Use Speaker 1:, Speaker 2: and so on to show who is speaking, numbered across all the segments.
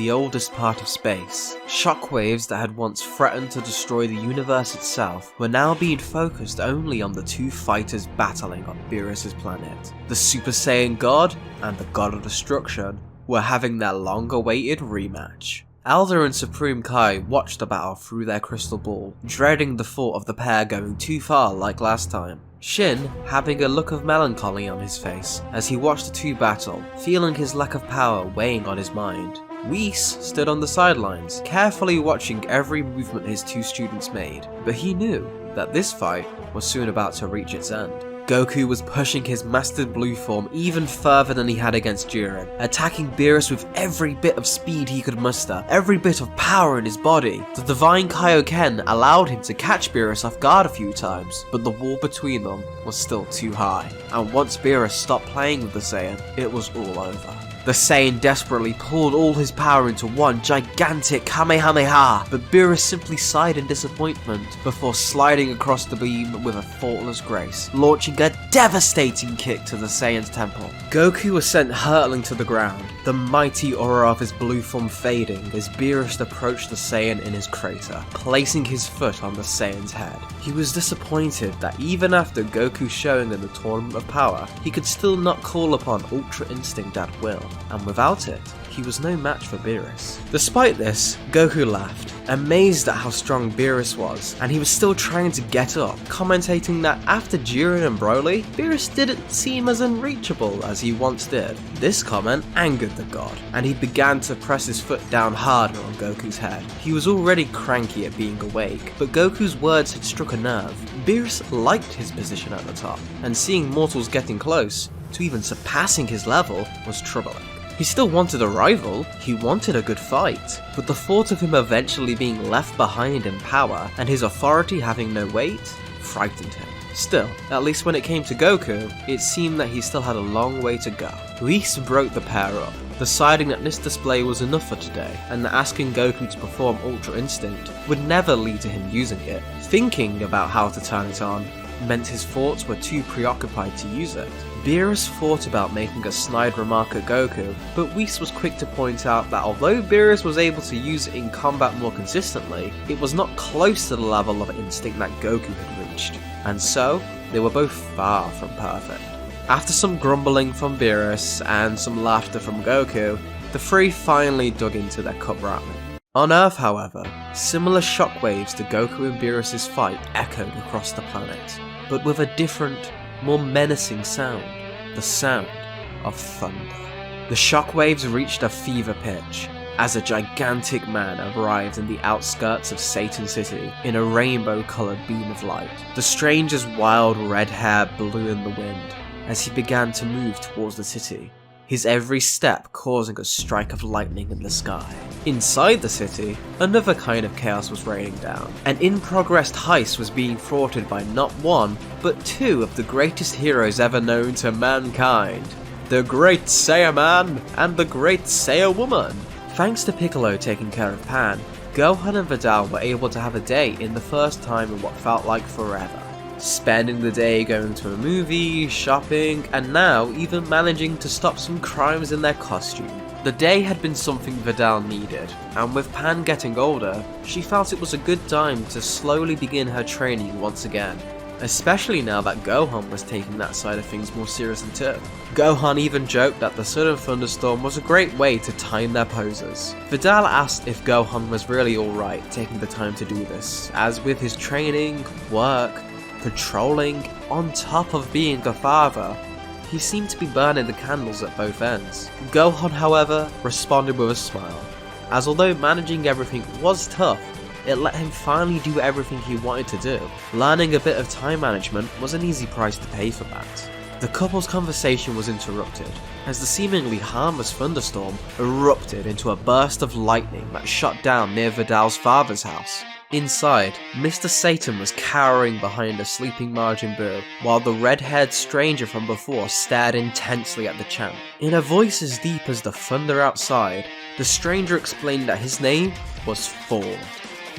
Speaker 1: the oldest part of space. Shockwaves that had once threatened to destroy the universe itself were now being focused only on the two fighters battling on Beerus' planet. The Super Saiyan God and the God of Destruction were having their long-awaited rematch. Elder and Supreme Kai watched the battle through their crystal ball, dreading the thought of the pair going too far like last time. Shin having a look of melancholy on his face as he watched the two battle, feeling his lack of power weighing on his mind. Whis stood on the sidelines, carefully watching every movement his two students made, but he knew that this fight was soon about to reach its end. Goku was pushing his mastered blue form even further than he had against Jiren, attacking Beerus with every bit of speed he could muster, every bit of power in his body. The Divine Kaioken allowed him to catch Beerus off guard a few times, but the wall between them was still too high, and once Beerus stopped playing with the Saiyan, it was all over. The Saiyan desperately pulled all his power into one gigantic Kamehameha, but Beerus simply sighed in disappointment before sliding across the beam with a faultless grace, launching a devastating kick to the Saiyan's temple. Goku was sent hurtling to the ground, the mighty aura of his blue form fading as Beerus approached the Saiyan in his crater, placing his foot on the Saiyan's head. He was disappointed that even after Goku's showing in the Tournament of Power, he could still not call upon Ultra Instinct at will, and without it, he was no match for Beerus. Despite this, Goku laughed, amazed at how strong Beerus was, and he was still trying to get up, commentating that after Jiren and Broly, Beerus didn't seem as unreachable as he once did. This comment angered the god, and he began to press his foot down harder on Goku's head. He was already cranky at being awake, but Goku's words had struck a nerve. Beerus liked his position at the top, and seeing mortals getting close to even surpassing his level was troubling. He still wanted a rival, he wanted a good fight, but the thought of him eventually being left behind in power and his authority having no weight frightened him. Still, at least when it came to Goku, it seemed that he still had a long way to go. Whis broke the pair up, deciding that this display was enough for today, and that asking Goku to perform Ultra Instinct would never lead to him using it. Thinking about how to turn it on meant his thoughts were too preoccupied to use it. Beerus thought about making a snide remark at Goku, but Whis was quick to point out that although Beerus was able to use it in combat more consistently, it was not close to the level of instinct that Goku had reached, and so they were both far from perfect. After some grumbling from Beerus and some laughter from Goku, the three finally dug into their cup ramen. On Earth, however, similar shockwaves to Goku and Beerus' fight echoed across the planet, but with a different, more menacing sound, the sound of thunder. The shockwaves reached a fever pitch as a gigantic man arrived in the outskirts of Satan City in a rainbow-coloured beam of light. The stranger's wild red hair blew in the wind as he began to move towards the city, his every step causing a strike of lightning in the sky. Inside the city, another kind of chaos was raining down. An in-progress heist was being thwarted by not one, but two of the greatest heroes ever known to mankind. The Great Saiyan Man and the Great Saiyan Woman. Thanks to Piccolo taking care of Pan, Gohan and Videl were able to have a date in the first time in what felt like forever. Spending the day going to a movie, shopping, and now even managing to stop some crimes in their costume. The day had been something Videl needed, and with Pan getting older, she felt it was a good time to slowly begin her training once again, especially now that Gohan was taking that side of things more seriously too. Gohan even joked that the sudden thunderstorm was a great way to time their poses. Videl asked if Gohan was really alright taking the time to do this, as with his training, work, patrolling, on top of being a father, he seemed to be burning the candles at both ends. Gohan, however, responded with a smile, as although managing everything was tough, it let him finally do everything he wanted to do. Learning a bit of time management was an easy price to pay for that. The couple's conversation was interrupted, as the seemingly harmless thunderstorm erupted into a burst of lightning that shot down near Videl's father's house. Inside, Mr. Satan was cowering behind a sleeping Majin Buu, while the red-haired stranger from before stared intensely at the champ. In a voice as deep as the thunder outside, the stranger explained that his name was Ford,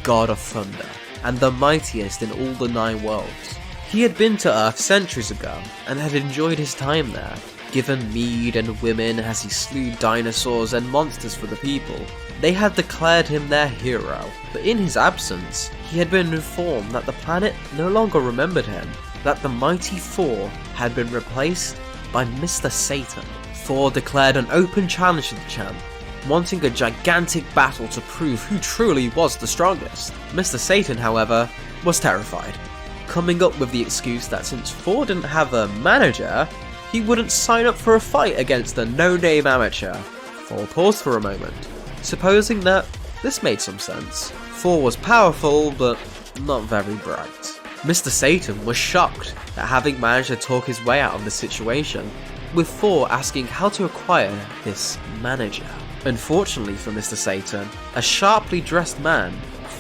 Speaker 1: God of Thunder, and the mightiest in all the 9 worlds. He had been to Earth centuries ago, and had enjoyed his time there, given mead and women as he slew dinosaurs and monsters for the people. they had declared him their hero, but in his absence, he had been informed that the planet no longer remembered him, that the mighty Thor had been replaced by Mr. Satan. Thor declared an open challenge to the champ, wanting a gigantic battle to prove who truly was the strongest. Mr. Satan, however, was terrified, coming up with the excuse that since Thor didn't have a manager, he wouldn't sign up for a fight against a no-name amateur. Thor paused for a moment, supposing that this made some sense. Thor was powerful, but not very bright. Mr. Satan was shocked at having managed to talk his way out of the situation, with Thor asking how to acquire this manager. Unfortunately for Mr. Satan, a sharply dressed man,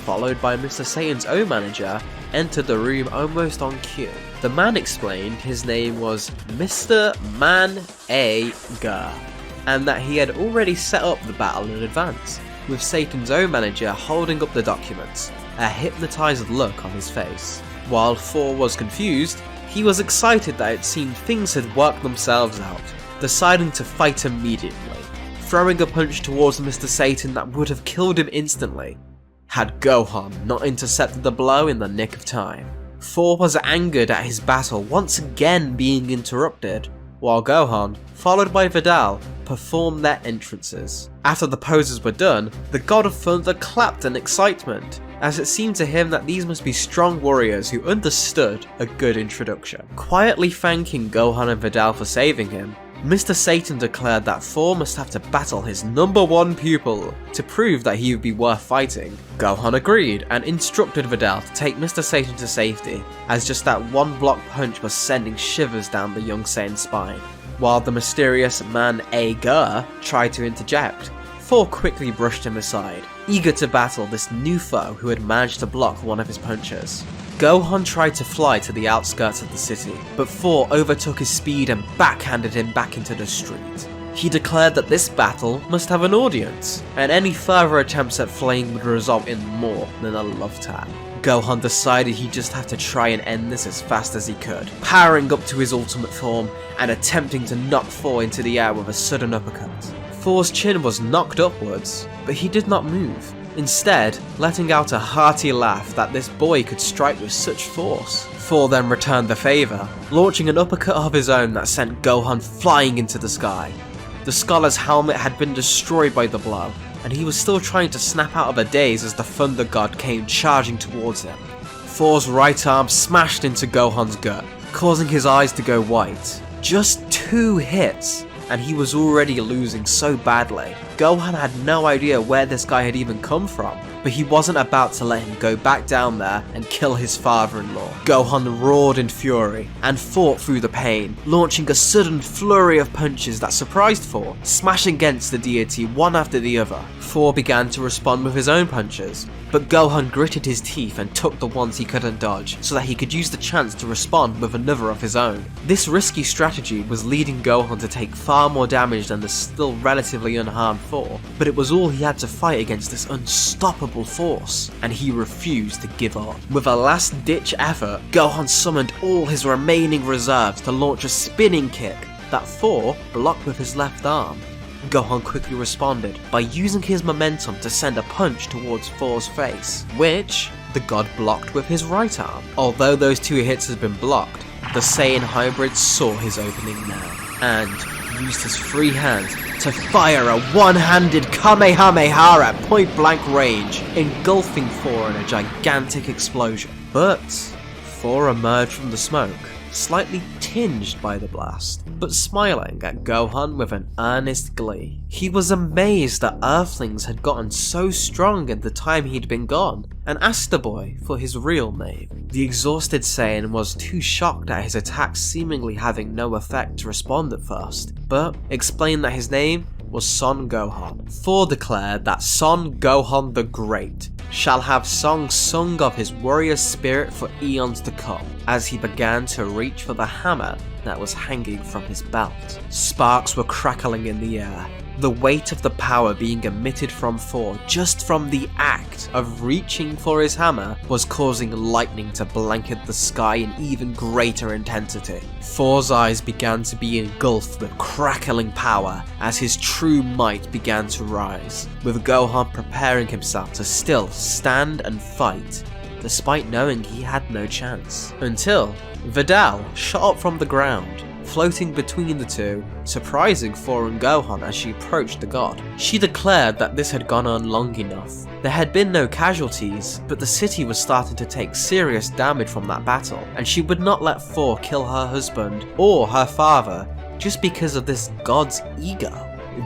Speaker 1: followed by Mr. Satan's own manager, entered the room almost on cue. The man explained his name was Mr. Man AR, and that he had already set up the battle in advance, with Satan's own manager holding up the documents, a hypnotized look on his face. While Thor was confused, he was excited that it seemed things had worked themselves out, deciding to fight immediately, throwing a punch towards Mr. Satan that would have killed him instantly, had Gohan not intercepted the blow in the nick of time. Thor was angered at his battle once again being interrupted, while Gohan, followed by Videl, performed their entrances. After the poses were done, the God of Thunder clapped in excitement, as it seemed to him that these must be strong warriors who understood a good introduction. Quietly thanking Gohan and Videl for saving him, Mr. Satan declared that Thor must have to battle his #1 pupil to prove that he would be worth fighting. Gohan agreed and instructed Videl to take Mr. Satan to safety, as just that one block punch was sending shivers down the young Saiyan's spine. While the mysterious Man AR tried to interject, Thor quickly brushed him aside, eager to battle this new foe who had managed to block one of his punches. Gohan tried to fly to the outskirts of the city, but Thor overtook his speed and backhanded him back into the street. He declared that this battle must have an audience, and any further attempts at flaying would result in more than a love tap. Gohan decided he'd just have to try and end this as fast as he could, powering up to his ultimate form and attempting to knock Thor into the air with a sudden uppercut. Thor's chin was knocked upwards, but he did not move, instead letting out a hearty laugh that this boy could strike with such force. Thor then returned the favour, launching an uppercut of his own that sent Gohan flying into the sky. The scholar's helmet had been destroyed by the blow, and he was still trying to snap out of a daze as the Thunder God came charging towards him. Thor's right arm smashed into Gohan's gut, causing his eyes to go white. Just 2 hits, and he was already losing so badly. Gohan had no idea where this guy had even come from, but he wasn't about to let him go back down there and kill his father-in-law. Gohan roared in fury and fought through the pain, launching a sudden flurry of punches that surprised Thor, smashing against the deity one after the other. Thor began to respond with his own punches, but Gohan gritted his teeth and took the ones he couldn't dodge, so that he could use the chance to respond with another of his own. This risky strategy was leading Gohan to take far more damage than the still relatively unharmed Thor, but it was all he had to fight against this unstoppable force, and he refused to give up. With a last-ditch effort, Gohan summoned all his remaining reserves to launch a spinning kick that Thor blocked with his left arm. Gohan quickly responded by using his momentum to send a punch towards Thor's face, which the god blocked with his right arm. Although those 2 hits had been blocked, the Saiyan hybrid saw his opening now, and used his free hand to fire a one-handed Kamehameha at point-blank range, engulfing Thor in a gigantic explosion. But Thor emerged from the smoke, slightly tinged by the blast, but smiling at Gohan with an earnest glee. He was amazed that Earthlings had gotten so strong in the time he'd been gone, and asked the boy for his real name. The exhausted Saiyan was too shocked at his attacks seemingly having no effect to respond at first, but explained that his name was Son Gohan. Thor declared that Son Gohan the Great shall have songs sung of his warrior spirit for eons to come, as he began to reach for the hammer that was hanging from his belt. Sparks were crackling in the air, the weight of the power being emitted from Thor just from the act of reaching for his hammer was causing lightning to blanket the sky in even greater intensity. Thor's eyes began to be engulfed with crackling power as his true might began to rise, with Gohan preparing himself to still stand and fight, despite knowing he had no chance. Until Videl shot up from the ground, floating between the two, surprising Thor and Gohan as she approached the god. She declared that this had gone on long enough. There had been no casualties, but the city was starting to take serious damage from that battle, and she would not let Thor kill her husband or her father just because of this god's ego.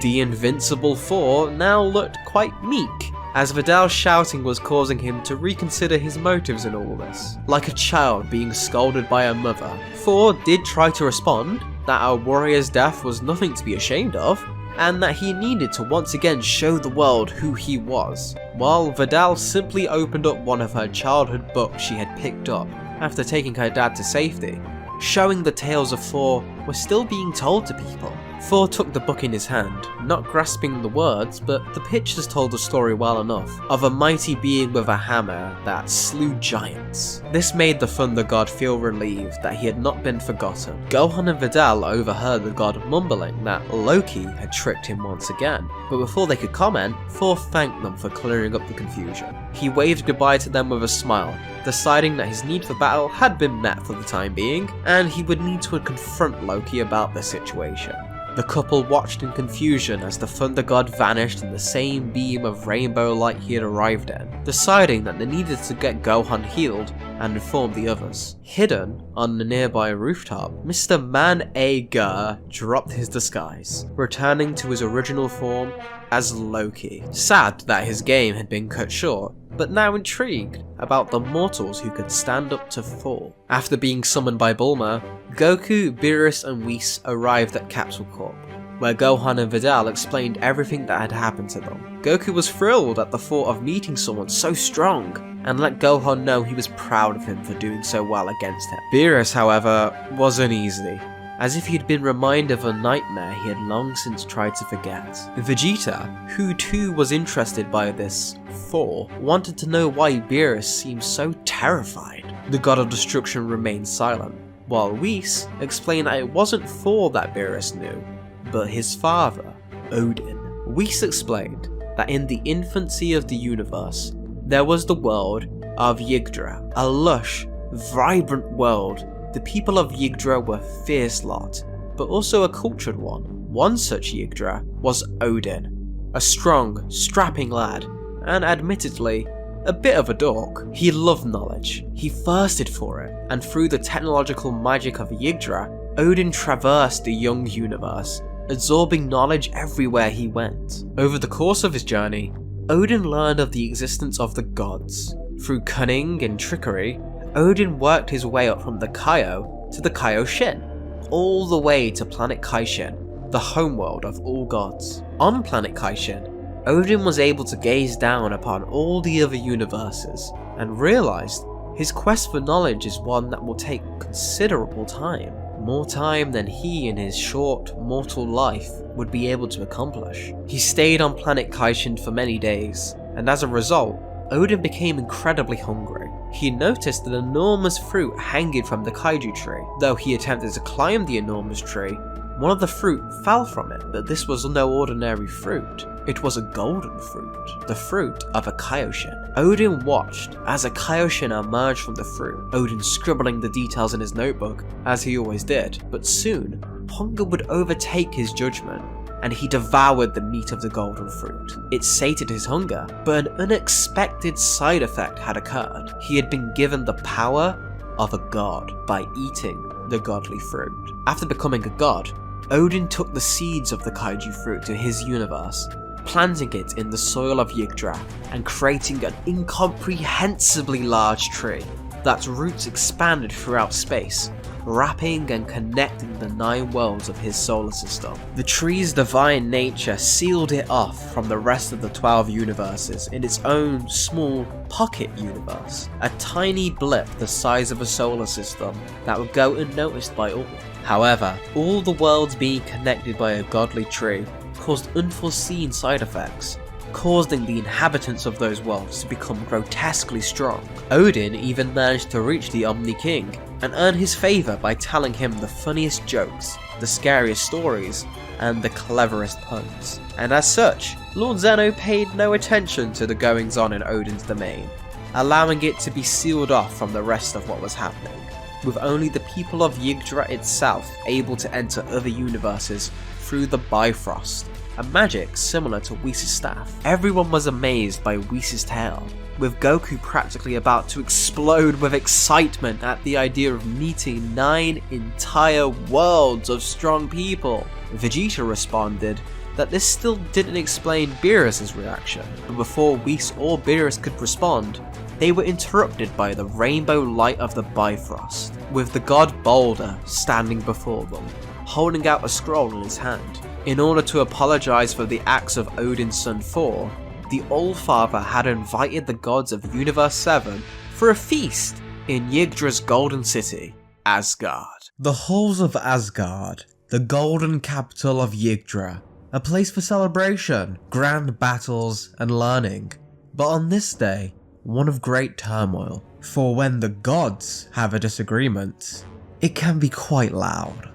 Speaker 1: The invincible Thor now looked quite meek, as Videl's shouting was causing him to reconsider his motives in all this. Like a child being scolded by a mother, Thor did try to respond that a warrior's death was nothing to be ashamed of, and that he needed to once again show the world who he was, while Videl simply opened up one of her childhood books she had picked up after taking her dad to safety, showing the tales of Thor were still being told to people. Thor took the book in his hand, not grasping the words, but the pictures told the story well enough, of a mighty being with a hammer that slew giants. This made the Thunder God feel relieved that he had not been forgotten. Gohan and Videl overheard the god mumbling that Loki had tricked him once again, but before they could comment, Thor thanked them for clearing up the confusion. He waved goodbye to them with a smile, deciding that his need for battle had been met for the time being, and he would need to confront Loki about the situation. The couple watched in confusion as the Thunder God vanished in the same beam of rainbow light he had arrived in, deciding that they needed to get Gohan healed and inform the others. Hidden on the nearby rooftop, Mr. Man-A-Gur dropped his disguise, returning to his original form as Loki. Sad that his game had been cut short, but now intrigued about the mortals who could stand up to Thor. After being summoned by Bulma, Goku, Beerus and Whis arrived at Capsule Corp, where Gohan and Videl explained everything that had happened to them. Goku was thrilled at the thought of meeting someone so strong, and let Gohan know he was proud of him for doing so well against him. Beerus, however, was uneasy, as if he'd been reminded of a nightmare he had long since tried to forget. Vegeta, who too was interested by this Thor, wanted to know why Beerus seemed so terrified. The god of destruction remained silent, while Whis explained that it wasn't Thor that Beerus knew, but his father, Odin. Whis explained that in the infancy of the universe, there was the world of Yggdra, a lush, vibrant world. The people of Yggdra were a fierce lot, but also a cultured one. One such Yggdra was Odin, a strong, strapping lad, and admittedly, a bit of a dork. He loved knowledge, he thirsted for it, and through the technological magic of Yggdra, Odin traversed the young universe, absorbing knowledge everywhere he went. Over the course of his journey, Odin learned of the existence of the gods. Through cunning and trickery, Odin worked his way up from the Kaio to the Kaioshin, all the way to planet Kaishin, the homeworld of all gods. On planet Kaishin, Odin was able to gaze down upon all the other universes, and realized his quest for knowledge is one that will take considerable time. More time than he in his short, mortal life would be able to accomplish. He stayed on planet Kaishin for many days, and as a result, Odin became incredibly hungry. He noticed an enormous fruit hanging from the kaiju tree. Though he attempted to climb the enormous tree, one of the fruit fell from it, but this was no ordinary fruit. It was a golden fruit, the fruit of a Kaioshin. Odin watched as a Kaioshin emerged from the fruit, Odin scribbling the details in his notebook, as he always did, but soon, hunger would overtake his judgment, and he devoured the meat of the golden fruit. It sated his hunger, but an unexpected side effect had occurred. He had been given the power of a god by eating the godly fruit. After becoming a god, Odin took the seeds of the kaiju fruit to his universe, planting it in the soil of Yggdra, and creating an incomprehensibly large tree. That's roots expanded throughout space, wrapping and connecting the 9 worlds of his solar system. The tree's divine nature sealed it off from the rest of the 12 universes in its own small pocket universe, a tiny blip the size of a solar system that would go unnoticed by all. However, all the worlds being connected by a godly tree caused unforeseen side effects, causing the inhabitants of those worlds to become grotesquely strong. Odin even managed to reach the Omni King and earn his favour by telling him the funniest jokes, the scariest stories, and the cleverest puns. And as such, Lord Zeno paid no attention to the goings on in Odin's domain, allowing it to be sealed off from the rest of what was happening, with only the people of Yggdrasil itself able to enter other universes through the Bifrost, a magic similar to Whis' staff. Everyone was amazed by Whis' tale, with Goku practically about to explode with excitement at the idea of meeting 9 entire worlds of strong people. Vegeta responded that this still didn't explain Beerus' reaction, but before Whis or Beerus could respond, they were interrupted by the rainbow light of the Bifrost, with the god Balder standing before them, holding out a scroll in his hand. In order to apologise for the acts of Odin's son Thor, the Allfather had invited the gods of Universe 7 for a feast in Yggdrasil's golden city, Asgard. The halls of Asgard, the golden capital of Yggdrasil, a place for celebration, grand battles, and learning. But on this day, one of great turmoil, for when the gods have a disagreement, it can be quite loud.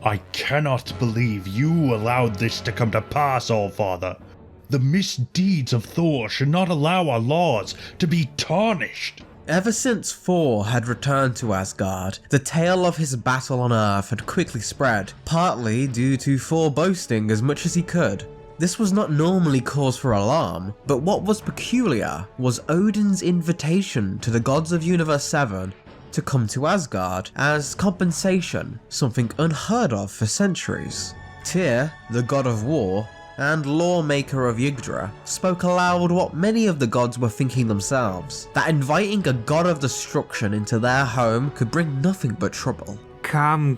Speaker 2: I cannot believe you allowed this to come to pass, Allfather. The misdeeds of Thor should not allow our laws to be tarnished.
Speaker 1: Ever since Thor had returned to Asgard, the tale of his battle on Earth had quickly spread, partly due to Thor boasting as much as he could. This was not normally cause for alarm, but what was peculiar was Odin's invitation to the gods of Universe 7 to come to Asgard as compensation, something unheard of for centuries. Tyr, the god of war and lawmaker of Yggdrasil, spoke aloud what many of the gods were thinking themselves, that inviting a god of destruction into their home could bring nothing but trouble.
Speaker 3: Come,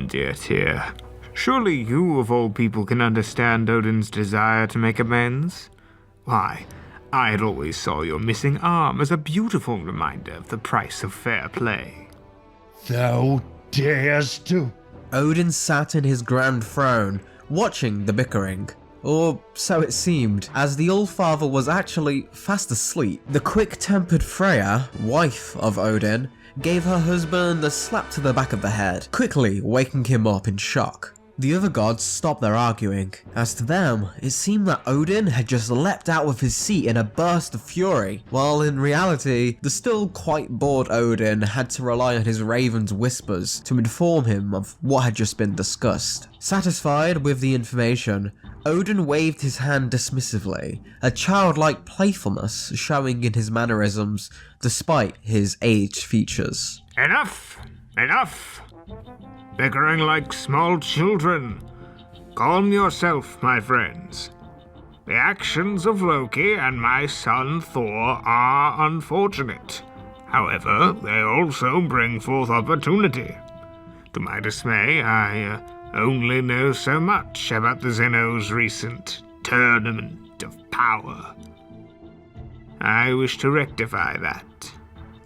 Speaker 3: dear Tyr. Surely you of all people can understand Odin's desire to make amends? Why, I had always saw your missing arm as a beautiful reminder of the price of fair play.
Speaker 2: Thou darest to...
Speaker 1: Odin sat in his grand throne, watching the bickering. Or so it seemed, as the Allfather was actually fast asleep. The quick-tempered Freya, wife of Odin, gave her husband a slap to the back of the head, quickly waking him up in shock. The other gods stopped their arguing, as to them, it seemed that Odin had just leapt out of his seat in a burst of fury, while in reality, the still quite bored Odin had to rely on his raven's whispers to inform him of what had just been discussed. Satisfied with the information, Odin waved his hand dismissively, a childlike playfulness showing in his mannerisms despite his aged features.
Speaker 3: Enough! Bickering like small children. Calm yourself, my friends. The actions of Loki and my son Thor are unfortunate. However, they also bring forth opportunity. To my dismay, I only know so much about the Zeno's recent tournament of power. I wish to rectify that.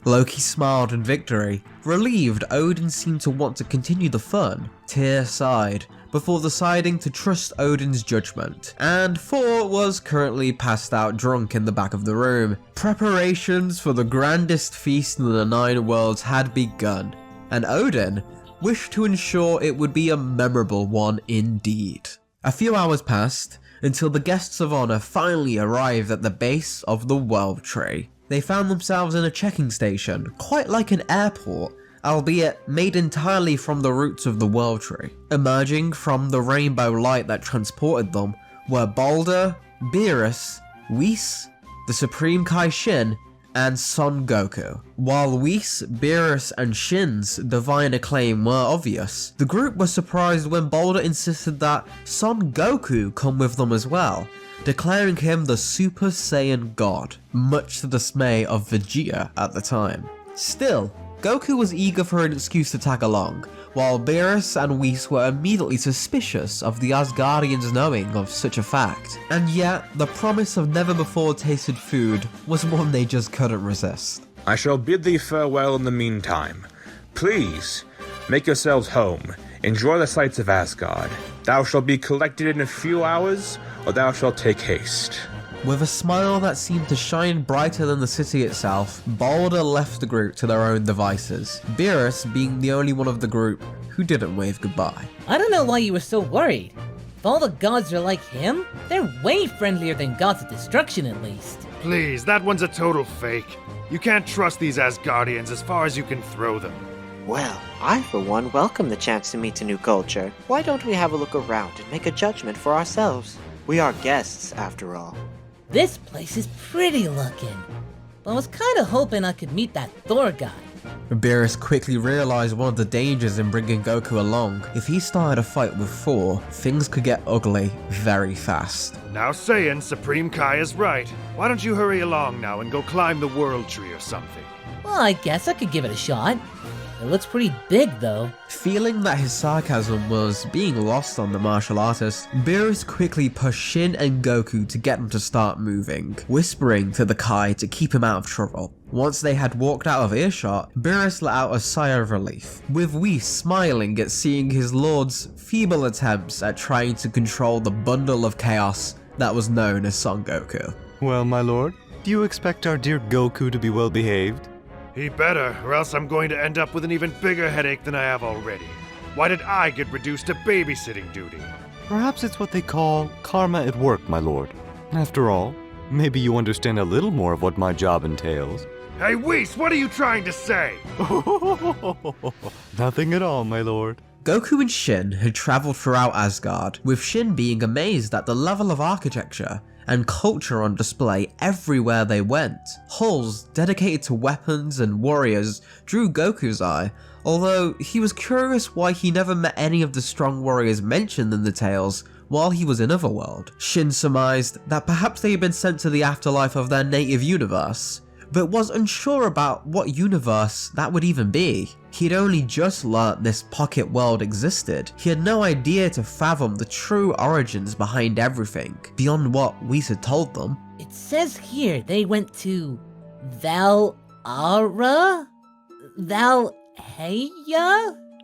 Speaker 1: Loki smiled in victory. Relieved, Odin seemed to want to continue the fun. Tyr sighed, before deciding to trust Odin's judgment, and Thor was currently passed out drunk in the back of the room. Preparations for the grandest feast in the 9 worlds had begun, and Odin wished to ensure it would be a memorable one indeed. A few hours passed, until the guests of honor finally arrived at the base of the World Tree. They found themselves in a checking station, quite like an airport, albeit made entirely from the roots of the World Tree. Emerging from the rainbow light that transported them were Balder, Beerus, Whis, the Supreme Kai Shin, and Son Goku. While Whis, Beerus, and Shin's divine acclaim were obvious, the group was surprised when Balder insisted that Son Goku come with them as well, declaring him the Super Saiyan God, much to the dismay of Vegeta at the time. Still, Goku was eager for an excuse to tag along, while Beerus and Whis were immediately suspicious of the Asgardians knowing of such a fact. And yet, the promise of never before tasted food was one they just couldn't resist.
Speaker 4: I shall bid thee farewell in the meantime. Please, make yourselves home. Enjoy the sights of Asgard. Thou shalt be collected in a few hours, or thou shalt take haste.
Speaker 1: With a smile that seemed to shine brighter than the city itself, Balder left the group to their own devices, Beerus being the only one of the group who didn't wave goodbye.
Speaker 5: I don't know why you were so worried. If all the gods are like him, they're way friendlier than gods of destruction at least.
Speaker 6: Please, that one's a total fake. You can't trust these Asgardians as far as you can throw them.
Speaker 7: Well, I for one welcome the chance to meet a new culture. Why don't we have a look around and make a judgment for ourselves? We are guests, after all.
Speaker 5: This place is pretty looking. But I was kinda hoping I could meet that Thor guy.
Speaker 1: Beerus quickly realized one of the dangers in bringing Goku along. If he started a fight with Thor, things could get ugly very fast.
Speaker 6: Now saying Supreme Kai is right. Why don't you hurry along now and go climb the World Tree or something?
Speaker 5: Well, I guess I could give it a shot. It looks pretty big though.
Speaker 1: Feeling that his sarcasm was being lost on the martial artist, Beerus quickly pushed Shin and Goku to get them to start moving, whispering to the Kai to keep him out of trouble. Once they had walked out of earshot, Beerus let out a sigh of relief, with Whis smiling at seeing his lord's feeble attempts at trying to control the bundle of chaos that was known as Son Goku.
Speaker 8: Well, my lord, do you expect our dear Goku to be well behaved?
Speaker 6: He better, or else I'm going to end up with an even bigger headache than I have already. Why did I get reduced to babysitting duty?
Speaker 8: Perhaps it's what they call karma at work, my lord. After all, maybe you understand a little more of what my job entails.
Speaker 6: Hey Whis, what are you trying to say?
Speaker 8: Nothing at all, my lord.
Speaker 1: Goku and Shin had travelled throughout Asgard, with Shin being amazed at the level of architecture and culture on display everywhere they went. Halls dedicated to weapons and warriors drew Goku's eye, although he was curious why he never met any of the strong warriors mentioned in the tales while he was in Otherworld. Shin surmised that perhaps they had been sent to the afterlife of their native universe, but was unsure about what universe that would even be. He'd only just learnt this pocket world existed. He had no idea to fathom the true origins behind everything, beyond what Whis had told them.
Speaker 5: It says here they went to Valhalla?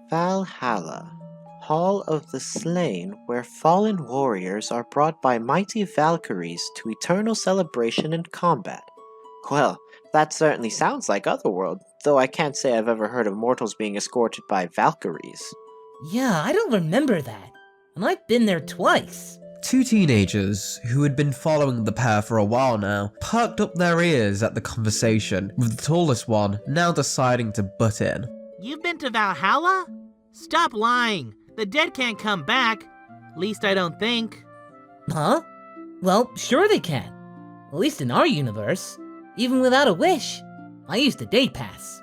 Speaker 7: Valhalla, Hall of the Slain, where fallen warriors are brought by mighty Valkyries to eternal celebration and combat. Well, that certainly sounds like Otherworld, though I can't say I've ever heard of mortals being escorted by Valkyries.
Speaker 5: Yeah, I don't remember that. And I've been there twice.
Speaker 1: Two teenagers, who had been following the pair for a while now, perked up their ears at the conversation, with the tallest one now deciding to butt in.
Speaker 9: You've been to Valhalla? Stop lying. The dead can't come back. Least I don't think.
Speaker 5: Huh? Well, sure they can. At least in our universe. Even without a wish. I used a day pass.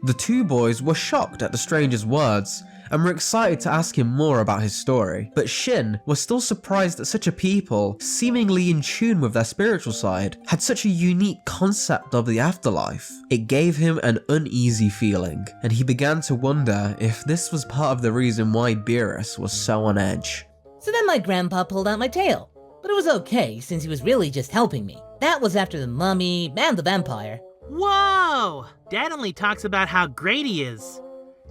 Speaker 1: The two boys were shocked at the stranger's words and were excited to ask him more about his story, but Shin was still surprised that such a people, seemingly in tune with their spiritual side, had such a unique concept of the afterlife. It gave him an uneasy feeling, and he began to wonder if this was part of the reason why Beerus was so on edge.
Speaker 5: So then my grandpa pulled out my tail. But it was okay, since he was really just helping me. That was after the mummy and the vampire.
Speaker 9: Whoa! Dad only talks about how great he is.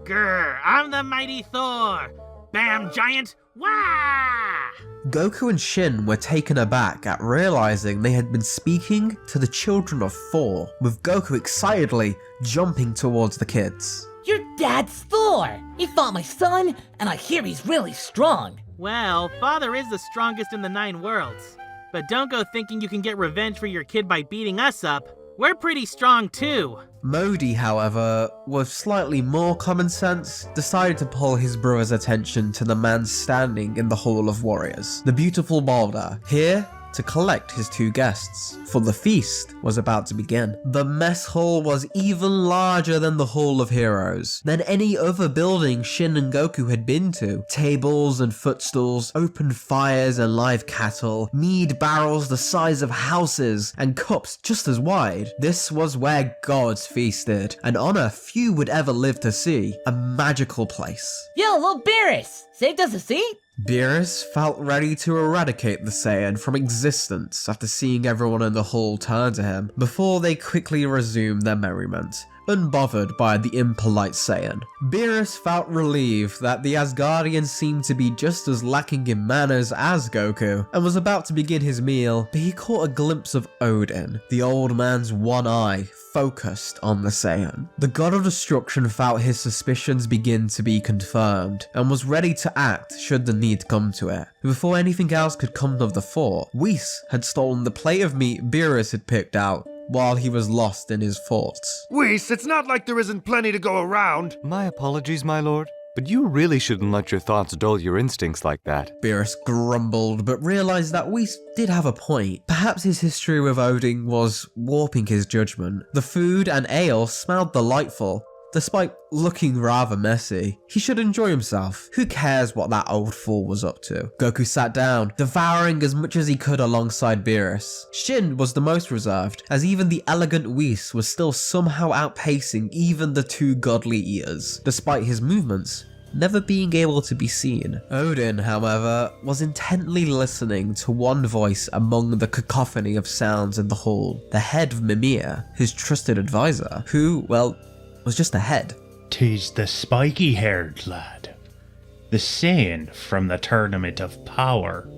Speaker 9: Grr, I'm the mighty Thor! Bam, giant! Wah!
Speaker 1: Goku and Shin were taken aback at realizing they had been speaking to the children of Thor, with Goku excitedly jumping towards the kids.
Speaker 5: Your dad's Thor! He fought my son, and I hear he's really strong.
Speaker 9: Well, Father is the strongest in the 9 worlds. But don't go thinking you can get revenge for your kid by beating us up. We're pretty strong too.
Speaker 1: Modi, however, with slightly more common sense, decided to pull his brother's attention to the man standing in the Hall of Warriors, the beautiful Balder. Here, to collect his two guests, for the feast was about to begin. The mess hall was even larger than the Hall of Heroes, than any other building Shin and Goku had been to. Tables and footstools, open fires and live cattle, mead barrels the size of houses, and cups just as wide. This was where gods feasted, an honor few would ever live to see, a magical place.
Speaker 5: Yo, little Beerus! Saved us a seat?
Speaker 1: Beerus felt ready to eradicate the Saiyan from existence after seeing everyone in the hall turn to him, before they quickly resumed their merriment, unbothered by the impolite Saiyan. Beerus felt relieved that the Asgardian seemed to be just as lacking in manners as Goku, and was about to begin his meal, but he caught a glimpse of Odin, the old man's one eye focused on the Saiyan. The god of destruction felt his suspicions begin to be confirmed, and was ready to act should the need come to it. Before anything else could come of the fort, Whis had stolen the plate of meat Beerus had picked out while he was lost in his thoughts.
Speaker 6: Whis, it's not like there isn't plenty to go around.
Speaker 8: My apologies, my lord, but you really shouldn't let your thoughts dull your instincts like that.
Speaker 1: Beerus grumbled, but realised that Whis did have a point. Perhaps his history with Odin was warping his judgment. The food and ale smelled delightful, despite looking rather messy. He should enjoy himself. Who cares what that old fool was up to? Goku sat down, devouring as much as he could alongside Beerus. Shin was the most reserved, as even the elegant Whis was still somehow outpacing even the two godly eaters, despite his movements never being able to be seen. Odin, however, was intently listening to one voice among the cacophony of sounds in the hall, the head of Mimir, his trusted advisor, who, well, was just a head.
Speaker 2: 'Tis the spiky-haired lad, the Saiyan from the Tournament of Power.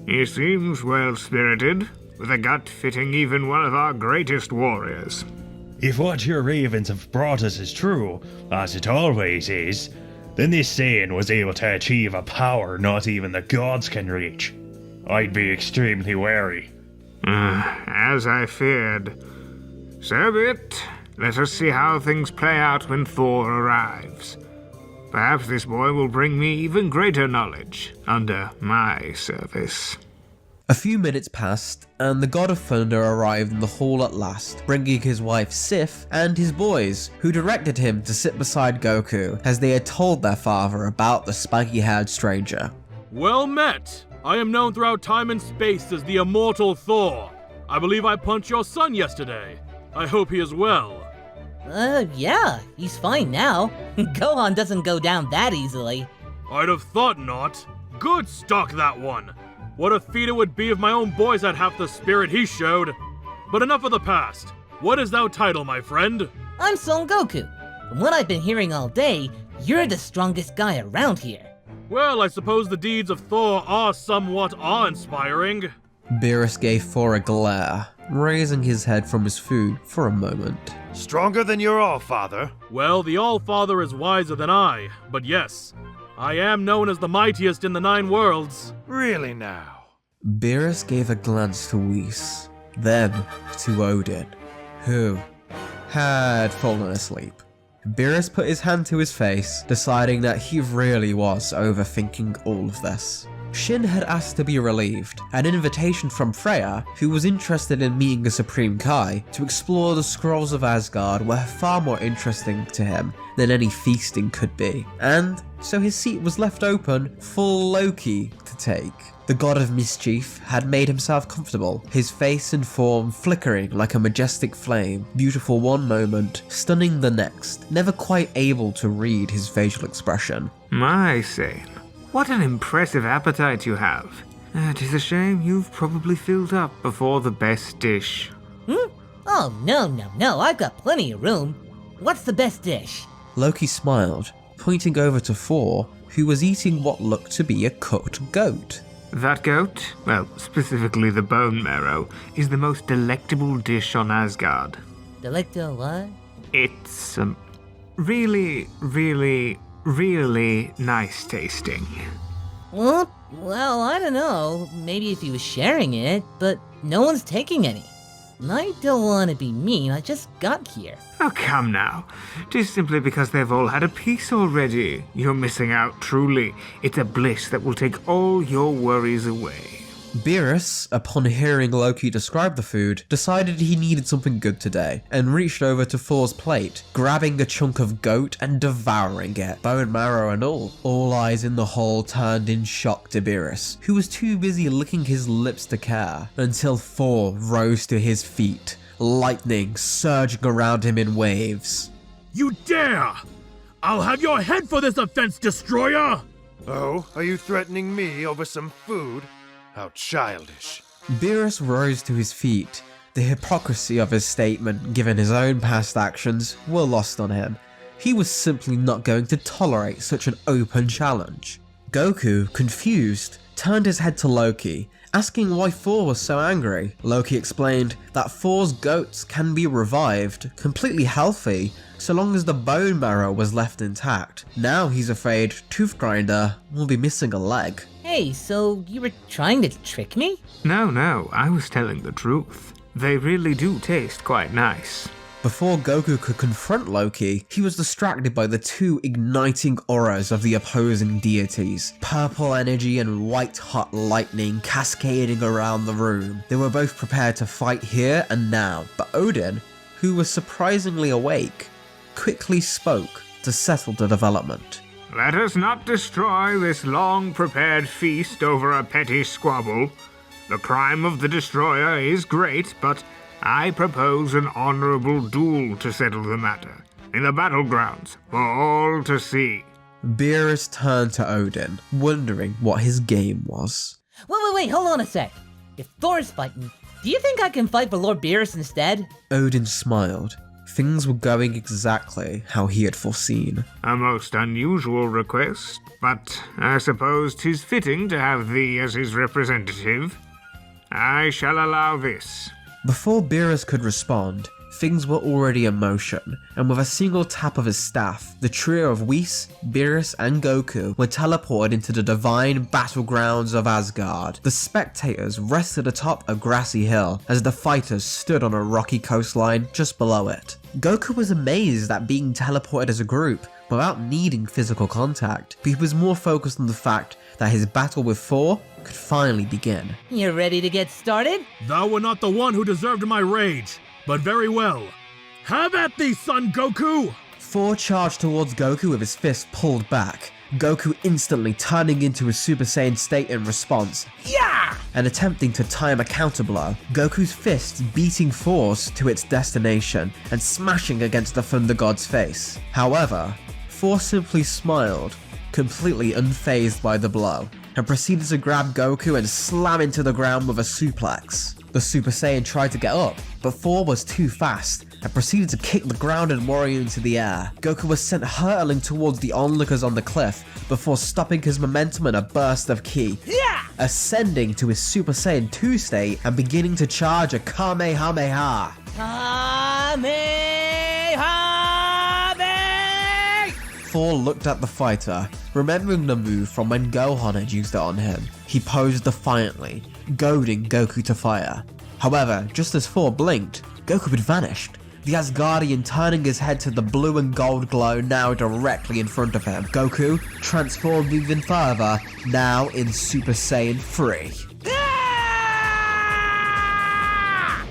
Speaker 3: He seems well-spirited, with a gut fitting even one of our greatest warriors.
Speaker 2: If what your ravens have brought us is true, as it always is, then this Saiyan was able to achieve a power not even the gods can reach. I'd be extremely wary.
Speaker 3: As I feared. So be it. Let us see how things play out when Thor arrives. Perhaps this boy will bring me even greater knowledge under my service.
Speaker 1: A few minutes passed, and the God of Thunder arrived in the hall at last, bringing his wife Sif and his boys, who directed him to sit beside Goku, as they had told their father about the spiky-haired stranger.
Speaker 10: Well met! I am known throughout time and space as the immortal Thor. I believe I punched your son yesterday. I hope he is well.
Speaker 5: Yeah, he's fine now. Gohan doesn't go down that easily.
Speaker 10: I'd have thought not. Good stock, that one. What a feat it would be if my own boys had half the spirit he showed. But enough of the past. What is thou title, my friend?
Speaker 5: I'm Son Goku. From what I've been hearing all day, you're the strongest guy around here.
Speaker 10: Well, I suppose the deeds of Thor are somewhat awe-inspiring.
Speaker 1: Beerus gave Thor a glare, raising his head from his food for a moment.
Speaker 6: Stronger than your All-Father?
Speaker 10: Well, the All-Father is wiser than I, but yes, I am known as the mightiest in the 9 worlds.
Speaker 6: Really now?
Speaker 1: Beerus gave a glance to Whis, then to Odin, who had fallen asleep. Beerus put his hand to his face, deciding that he really was overthinking all of this. Shin had asked to be relieved, an invitation from Freya, who was interested in meeting the Supreme Kai, to explore the scrolls of Asgard were far more interesting to him than any feasting could be, and so his seat was left open for Loki to take. The god of mischief had made himself comfortable, his face and form flickering like a majestic flame, beautiful one moment, stunning the next, never quite able to read his facial expression.
Speaker 3: My Saiyan, what an impressive appetite you have. It is a shame you've probably filled up before the best dish.
Speaker 5: Oh, no, I've got plenty of room. What's the best dish?
Speaker 1: Loki smiled, pointing over to Thor, who was eating what looked to be a cooked goat.
Speaker 3: That goat, well, specifically the bone marrow, is the most delectable dish on Asgard.
Speaker 5: Delecto what?
Speaker 3: It's, really, really, really nice tasting.
Speaker 5: Well, I don't know. Maybe if he was sharing it, but no one's taking any. I don't want to be mean, I just got here.
Speaker 3: Oh, come now. Just simply because they've all had a piece already. You're missing out, truly. It's a bliss that will take all your worries away.
Speaker 1: Beerus, upon hearing Loki describe the food, decided he needed something good today, and reached over to Thor's plate, grabbing a chunk of goat and devouring it, bone marrow and all. All eyes in the hall turned in shock to Beerus, who was too busy licking his lips to care, until Thor rose to his feet, lightning surging around him in waves.
Speaker 10: You dare! I'll have your head for this offense, Destroyer!
Speaker 6: Oh, are you threatening me over some food? How childish.
Speaker 1: Beerus rose to his feet. The hypocrisy of his statement, given his own past actions, were lost on him. He was simply not going to tolerate such an open challenge. Goku, confused, turned his head to Loki, asking why Thor was so angry. Loki explained that Thor's goats can be revived, completely healthy, so long as the bone marrow was left intact. Now he's afraid Tooth Grinder will be missing a leg.
Speaker 5: Hey, so you were trying to trick me?
Speaker 3: No, I was telling the truth. They really do taste quite nice.
Speaker 1: Before Goku could confront Loki, he was distracted by the two igniting auras of the opposing deities, purple energy and white-hot lightning cascading around the room. They were both prepared to fight here and now, but Odin, who was surprisingly awake, quickly spoke to settle the development.
Speaker 3: Let us not destroy this long-prepared feast over a petty squabble. The crime of the destroyer is great, but I propose an honorable duel to settle the matter, in the battlegrounds, for all to see.
Speaker 1: Beerus turned to Odin, wondering what his game was.
Speaker 5: Wait, hold on a sec. If Thor's fighting, do you think I can fight for Lord Beerus instead?
Speaker 1: Odin smiled. Things were going exactly how he had foreseen.
Speaker 3: A most unusual request, but I suppose 'tis fitting to have thee as his representative. I shall allow this.
Speaker 1: Before Beerus could respond, things were already in motion, and with a single tap of his staff, the trio of Whis, Beerus, and Goku were teleported into the divine battlegrounds of Asgard. The spectators rested atop a grassy hill as the fighters stood on a rocky coastline just below it. Goku was amazed at being teleported as a group without needing physical contact, but he was more focused on the fact that his battle with Thor could finally begin.
Speaker 5: You ready to get started?
Speaker 10: Thou were not the one who deserved my rage, but very well. Have at thee, Son Goku!
Speaker 1: Thor charged towards Goku with his fist pulled back, Goku instantly turning into his Super Saiyan state in response, yeah! And attempting to time a counterblow, Goku's fists beating Thor's to its destination and smashing against the Thunder God's face. However, Thor simply smiled, completely unfazed by the blow, and proceeded to grab Goku and slam into the ground with a suplex. The Super Saiyan tried to get up, but Thor was too fast and proceeded to kick the grounded warrior into the air. Goku was sent hurtling towards the onlookers on the cliff before stopping his momentum in a burst of ki, ascending to his Super Saiyan 2 state and beginning to charge a Kamehameha. Thor looked at the fighter, remembering the move from when Gohan had used it on him. He posed defiantly, goading Goku to fire. However, just as Thor blinked, Goku had vanished, the Asgardian turning his head to the blue and gold glow now directly in front of him. Goku transformed even further, now in Super Saiyan 3.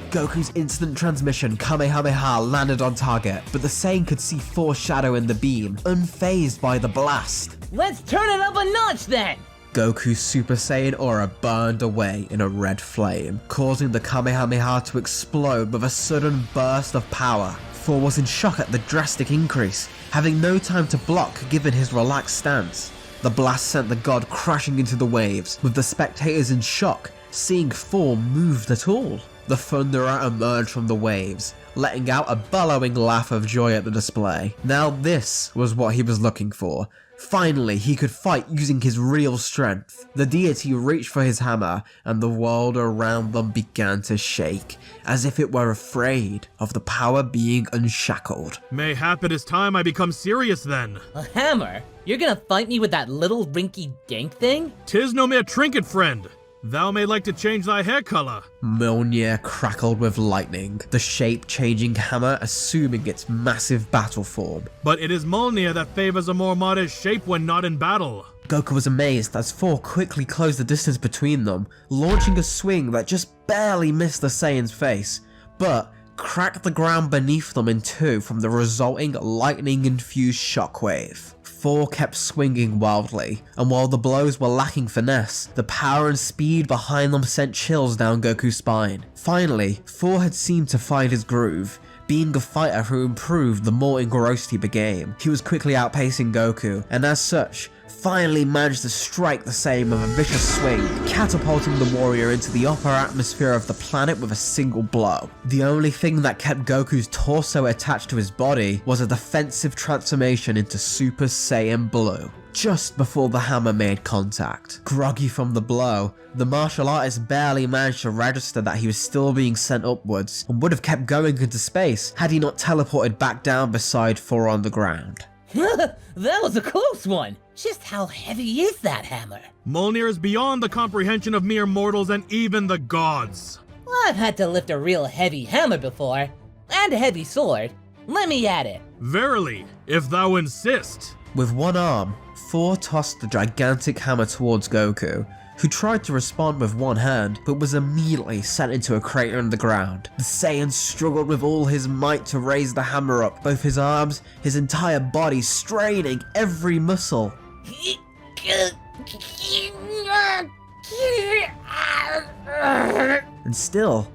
Speaker 1: Goku's instant transmission Kamehameha landed on target, but the Saiyan could see Thor's shadow in the beam, unfazed by the blast.
Speaker 5: Let's turn it up a notch then!
Speaker 1: Goku's Super Saiyan aura burned away in a red flame, causing the Kamehameha to explode with a sudden burst of power. Thor was in shock at the drastic increase, having no time to block given his relaxed stance. The blast sent the god crashing into the waves, with the spectators in shock, seeing Thor moved at all. The Thunderer emerged from the waves, letting out a bellowing laugh of joy at the display. Now this was what he was looking for. Finally, he could fight using his real strength. The deity reached for his hammer, and the world around them began to shake, as if it were afraid of the power being unshackled.
Speaker 10: Mayhap it is time I become serious then.
Speaker 5: A hammer? You're gonna fight me with that little rinky-dink thing?
Speaker 10: 'Tis no mere trinket, friend. Thou may like to change thy hair color.
Speaker 1: Mjolnir crackled with lightning, the shape-changing hammer assuming its massive battle form.
Speaker 10: But it is Mjolnir that favors a more modest shape when not in battle.
Speaker 1: Goku was amazed as 4 quickly closed the distance between them, launching a swing that just barely missed the Saiyan's face, but cracked the ground beneath them in 2 from the resulting lightning-infused shockwave. 4 kept swinging wildly, and while the blows were lacking finesse, the power and speed behind them sent chills down Goku's spine. Finally, 4 had seemed to find his groove, being a fighter who improved the more engrossed he became. He was quickly outpacing Goku, and as such, finally managed to strike the Saiyan with a vicious swing, catapulting the warrior into the upper atmosphere of the planet with a single blow. The only thing that kept Goku's torso attached to his body was a defensive transformation into Super Saiyan Blue. Just before the hammer made contact. Groggy from the blow, the martial artist barely managed to register that he was still being sent upwards, and would have kept going into space had he not teleported back down beside 4 on the ground.
Speaker 5: That was a close one! Just how heavy is that hammer?
Speaker 10: Mjolnir is beyond the comprehension of mere mortals and even the gods.
Speaker 5: I've had to lift a real heavy hammer before, and a heavy sword. Let me at it.
Speaker 10: Verily, if thou insist.
Speaker 1: With one arm, 4 tossed the gigantic hammer towards Goku, who tried to respond with one hand, but was immediately sent into a crater in the ground. The Saiyan struggled with all his might to raise the hammer up, both his arms, his entire body straining every muscle. And still,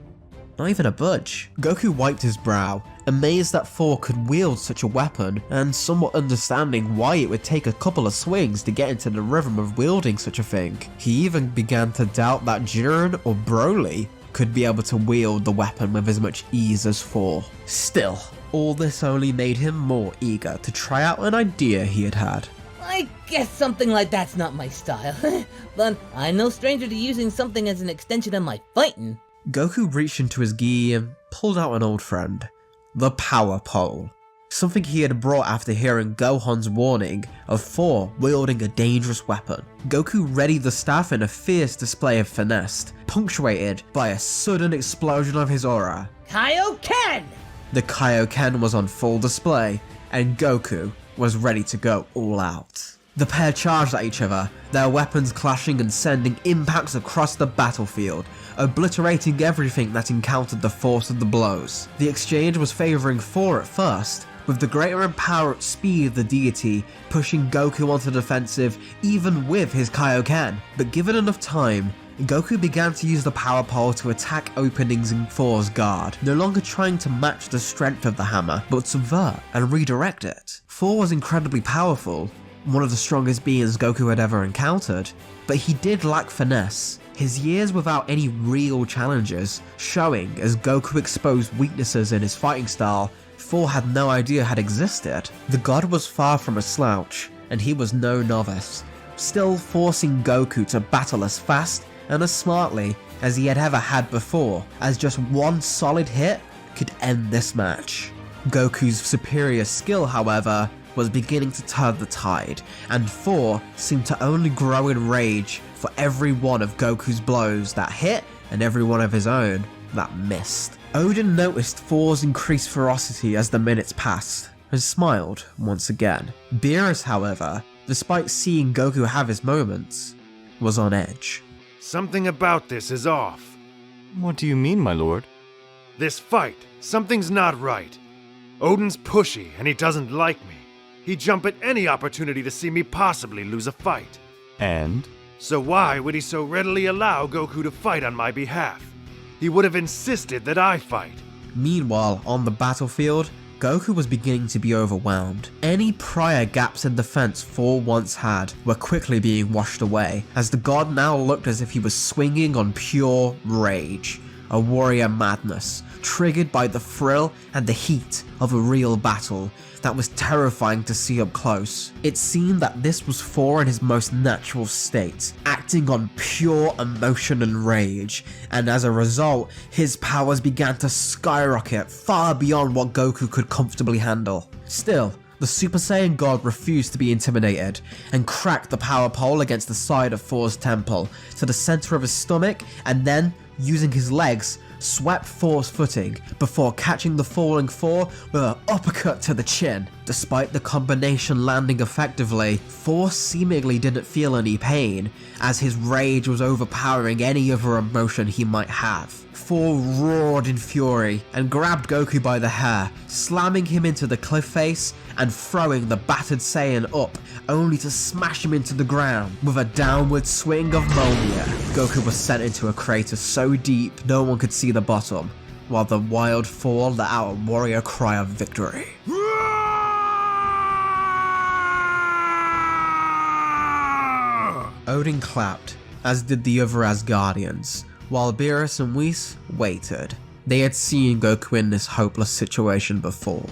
Speaker 1: not even a budge. Goku wiped his brow, amazed that 4 could wield such a weapon, and somewhat understanding why it would take a couple of swings to get into the rhythm of wielding such a thing. He even began to doubt that Jiren or Broly could be able to wield the weapon with as much ease as 4. Still, all this only made him more eager to try out an idea he had had.
Speaker 5: I guess something like that's not my style, but I'm no stranger to using something as an extension of my fighting.
Speaker 1: Goku reached into his gi and pulled out an old friend. The Power Pole. Something he had brought after hearing Gohan's warning of 4 wielding a dangerous weapon. Goku readied the staff in a fierce display of finesse, punctuated by a sudden explosion of his aura.
Speaker 5: Kaioken!
Speaker 1: The Kaioken was on full display, and Goku was ready to go all out. The pair charged at each other, their weapons clashing and sending impacts across the battlefield, obliterating everything that encountered the force of the blows. The exchange was favouring 4 at first, with the greater empowered speed of the deity pushing Goku onto the defensive even with his Kaioken. But given enough time, Goku began to use the power pole to attack openings in 4's guard, no longer trying to match the strength of the hammer, but subvert and redirect it. 4 was incredibly powerful, one of the strongest beings Goku had ever encountered, but he did lack finesse, his years without any real challenges showing as Goku exposed weaknesses in his fighting style 4 had no idea had existed. The god was far from a slouch, and he was no novice, still forcing Goku to battle as fast and as smartly as he had ever had before, as just one solid hit could end this match. Goku's superior skill, however, was beginning to turn the tide, and 4 seemed to only grow in rage for every one of Goku's blows that hit and every one of his own that missed. Odin noticed 4's increased ferocity as the minutes passed, and smiled once again. Beerus, however, despite seeing Goku have his moments, was on edge.
Speaker 6: Something about this is off.
Speaker 8: What do you mean, my lord?
Speaker 6: This fight, something's not right. Odin's pushy, and he doesn't like me. He'd jump at any opportunity to see me possibly lose a fight.
Speaker 8: And?
Speaker 6: So why would he so readily allow Goku to fight on my behalf? He would have insisted that I fight.
Speaker 1: Meanwhile, on the battlefield, Goku was beginning to be overwhelmed. Any prior gaps in defense 4 once had were quickly being washed away, as the god now looked as if he was swinging on pure rage, a warrior madness, triggered by the thrill and the heat of a real battle that was terrifying to see up close. It seemed that this was 4 in his most natural state, acting on pure emotion and rage, and as a result, his powers began to skyrocket far beyond what Goku could comfortably handle. Still, the Super Saiyan God refused to be intimidated, and cracked the power pole against the side of 4's temple, to the center of his stomach, and then, using his legs, swept Thor's footing before catching the falling Thor with an uppercut to the chin. Despite the combination landing effectively, Thor seemingly didn't feel any pain, as his rage was overpowering any other emotion he might have. Thor roared in fury and grabbed Goku by the hair, slamming him into the cliff face and throwing the battered Saiyan up, only to smash him into the ground with a downward swing of Mjolnir. Goku was sent into a crater so deep no one could see the bottom, while the wild Thor let out a warrior cry of victory. Odin clapped, as did the other Asgardians, while Beerus and Whis waited. They had seen Goku in this hopeless situation before.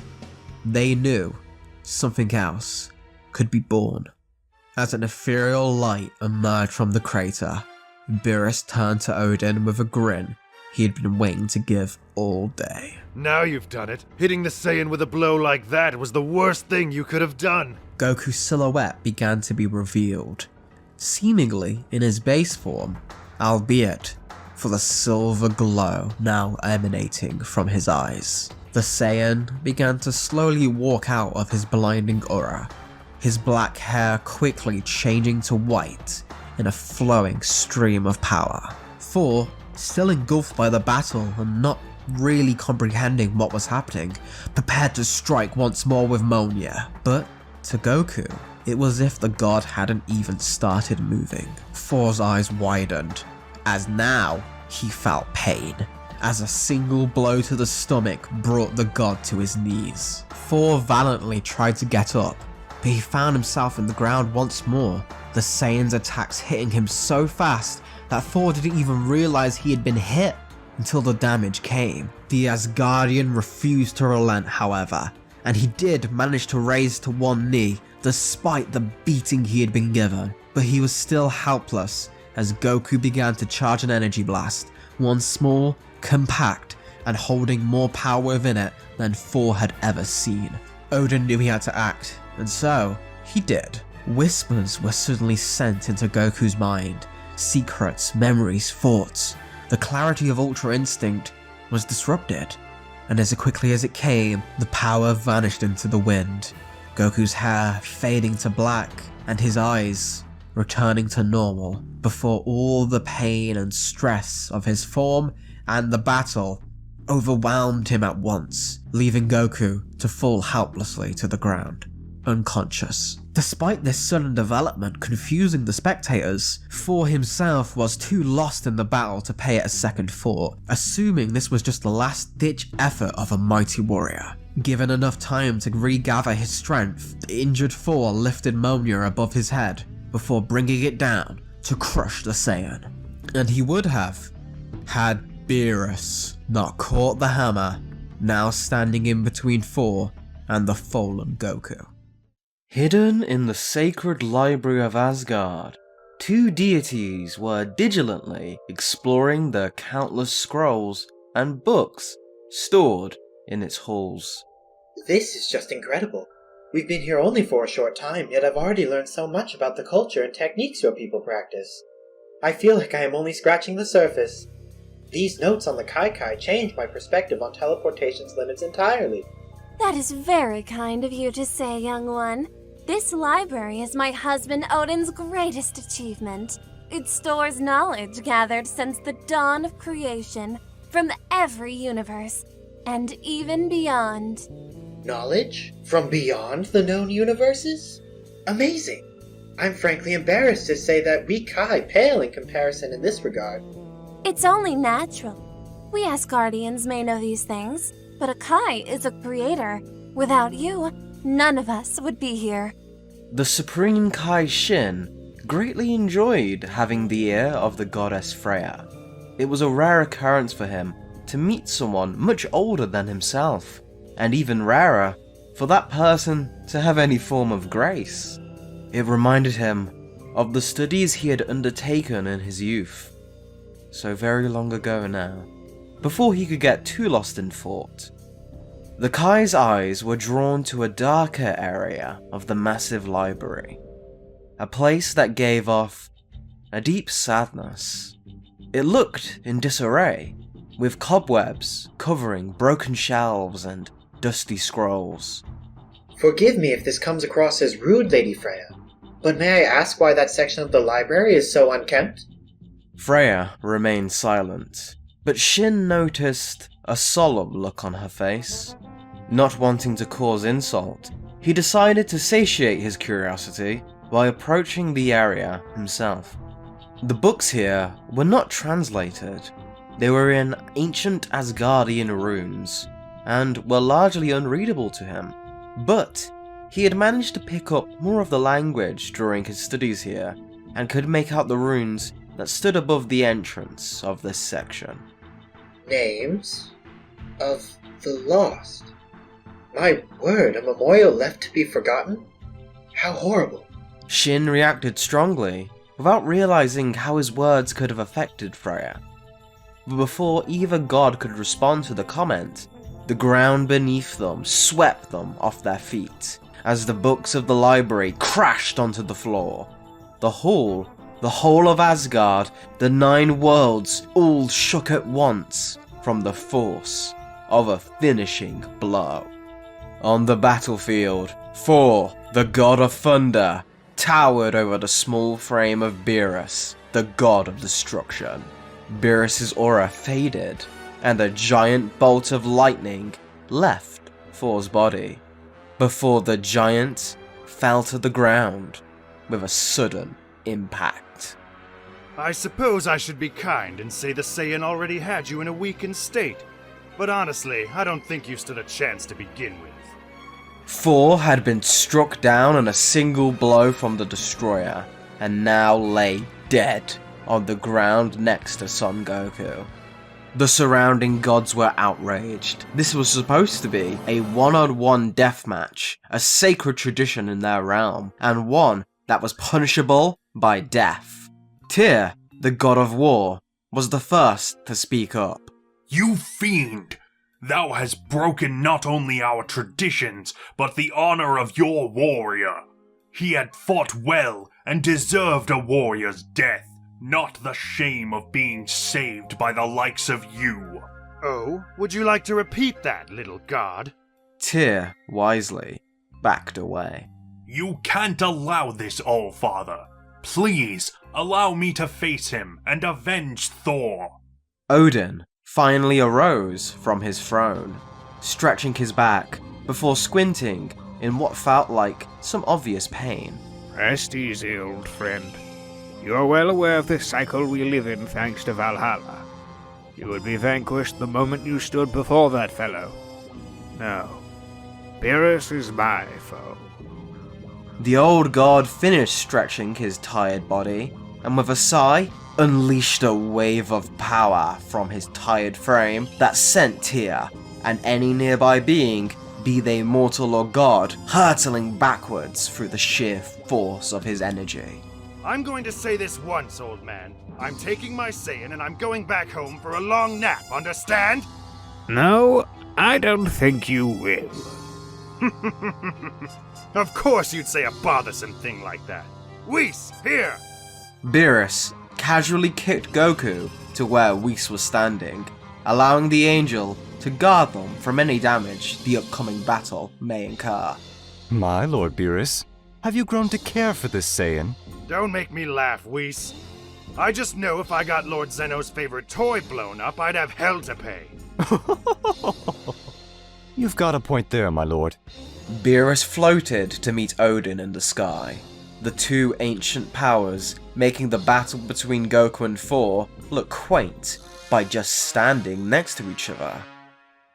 Speaker 1: They knew something else could be born. As an ethereal light emerged from the crater, Beerus turned to Odin with a grin he had been waiting to give all day.
Speaker 6: Now you've done it. Hitting the Saiyan with a blow like that was the worst thing you could have done.
Speaker 1: Goku's silhouette began to be revealed, seemingly in his base form, albeit for the silver glow now emanating from his eyes. The Saiyan began to slowly walk out of his blinding aura, his black hair quickly changing to white in a flowing stream of power. Thor, still engulfed by the battle and not really comprehending what was happening, prepared to strike once more with Mjolnir. But to Goku, it was as if the god hadn't even started moving. Thor's eyes widened, as now he felt pain, as a single blow to the stomach brought the god to his knees. Thor valiantly tried to get up, but he found himself in the ground once more, the Saiyan's attacks hitting him so fast that Thor didn't even realize he had been hit until the damage came. The Asgardian refused to relent, however, and he did manage to raise to one knee despite the beating he had been given, but he was still helpless as Goku began to charge an energy blast, one small, compact, and holding more power within it than Thor had ever seen. Odin knew he had to act, and so he did. Whispers were suddenly sent into Goku's mind, secrets, memories, thoughts. The clarity of Ultra Instinct was disrupted, and as quickly as it came, the power vanished into the wind, Goku's hair fading to black, and his eyes returning to normal, before all the pain and stress of his form and the battle overwhelmed him at once, leaving Goku to fall helplessly to the ground, unconscious. Despite this sudden development confusing the spectators, Thor himself was too lost in the battle to pay it a second thought, assuming this was just the last-ditch effort of a mighty warrior. Given enough time to regather his strength, the injured Thor lifted Mjolnir above his head before bringing it down to crush the Saiyan. And he would have, had Beerus not caught the hammer, now standing in between Thor and the fallen Goku. Hidden in the sacred library of Asgard, two deities were vigilantly exploring the countless scrolls and books stored in its halls.
Speaker 7: This is just incredible. We've been here only for a short time, yet I've already learned so much about the culture and techniques your people practice. I feel like I am only scratching the surface. These notes on the Kai change my perspective on teleportation's limits entirely.
Speaker 11: That is very kind of you to say, young one. This library is my husband Odin's greatest achievement. It stores knowledge gathered since the dawn of creation, from every universe, and even beyond.
Speaker 7: Knowledge? From beyond the known universes? Amazing! I'm frankly embarrassed to say that we Kai pale in comparison in this regard.
Speaker 11: It's only natural. We Asgardians may know these things, but a Kai is a creator. Without you, none of us would be here.
Speaker 1: The Supreme Kai Shin greatly enjoyed having the ear of the goddess Freya. It was a rare occurrence for him to meet someone much older than himself, and even rarer for that person to have any form of grace. It reminded him of the studies he had undertaken in his youth, so very long ago now, before he could get too lost in thought. The Kai's eyes were drawn to a darker area of the massive library, a place that gave off a deep sadness. It looked in disarray, with cobwebs covering broken shelves and dusty scrolls.
Speaker 7: Forgive me if this comes across as rude, Lady Freya, but may I ask why that section of the library is so unkempt?
Speaker 1: Freya remained silent, but Shin noticed a solemn look on her face. Not wanting to cause insult, he decided to satiate his curiosity by approaching the area himself. The books here were not translated. They were in ancient Asgardian runes, and were largely unreadable to him. But he had managed to pick up more of the language during his studies here, and could make out the runes that stood above the entrance of this section.
Speaker 7: Names of the lost. My word, a memorial left to be forgotten? How horrible.
Speaker 1: Shin reacted strongly, without realizing how his words could have affected Freya. But before either god could respond to the comment, the ground beneath them swept them off their feet, as the books of the library crashed onto the floor. The whole of Asgard, the 9 worlds all shook at once from the force of a finishing blow. On the battlefield, Thor, the god of thunder, towered over the small frame of Beerus, the god of destruction. Beerus' aura faded, and a giant bolt of lightning left Thor's body, before the giant fell to the ground with a sudden impact.
Speaker 6: I suppose I should be kind and say the Saiyan already had you in a weakened state, but honestly, I don't think you stood a chance to begin with.
Speaker 1: Thor had been struck down in a single blow from the destroyer, and now lay dead on the ground next to Son Goku. The surrounding gods were outraged. This was supposed to be a one-on-one deathmatch, a sacred tradition in their realm, and one that was punishable by death. Tyr, the god of war, was the first to speak up.
Speaker 2: You fiend! Thou hast broken not only our traditions, but the honor of your warrior. He had fought well and deserved a warrior's death, not the shame of being saved by the likes of you.
Speaker 6: Oh, would you like to repeat that, little god?
Speaker 1: Tyr, wisely, backed away.
Speaker 2: You can't allow this, All-Father. Please, allow me to face him and avenge Thor.
Speaker 1: Odin finally arose from his throne, stretching his back before squinting in what felt like some obvious pain.
Speaker 3: Rest easy, old friend. You are well aware of the cycle we live in thanks to Valhalla. You would be vanquished the moment you stood before that fellow. No, Beerus is my foe.
Speaker 1: The old god finished stretching his tired body, and with a sigh, unleashed a wave of power from his tired frame that sent Tyr and any nearby being, be they mortal or god, hurtling backwards through the sheer force of his energy.
Speaker 6: I'm going to say this once, old man. I'm taking my Saiyan and I'm going back home for a long nap, understand?
Speaker 3: No, I don't think you will.
Speaker 6: Of course you'd say a bothersome thing like that. Whis, here!
Speaker 1: Beerus casually kicked Goku to where Whis was standing, allowing the angel to guard them from any damage the upcoming battle may incur.
Speaker 8: My Lord Beerus, have you grown to care for this Saiyan?
Speaker 6: Don't make me laugh, Whis. I just know if I got Lord Zeno's favorite toy blown up, I'd have hell to pay.
Speaker 8: You've got a point there, my lord.
Speaker 1: Beerus floated to meet Odin in the sky, the two ancient powers making the battle between Goku and Thor look quaint by just standing next to each other.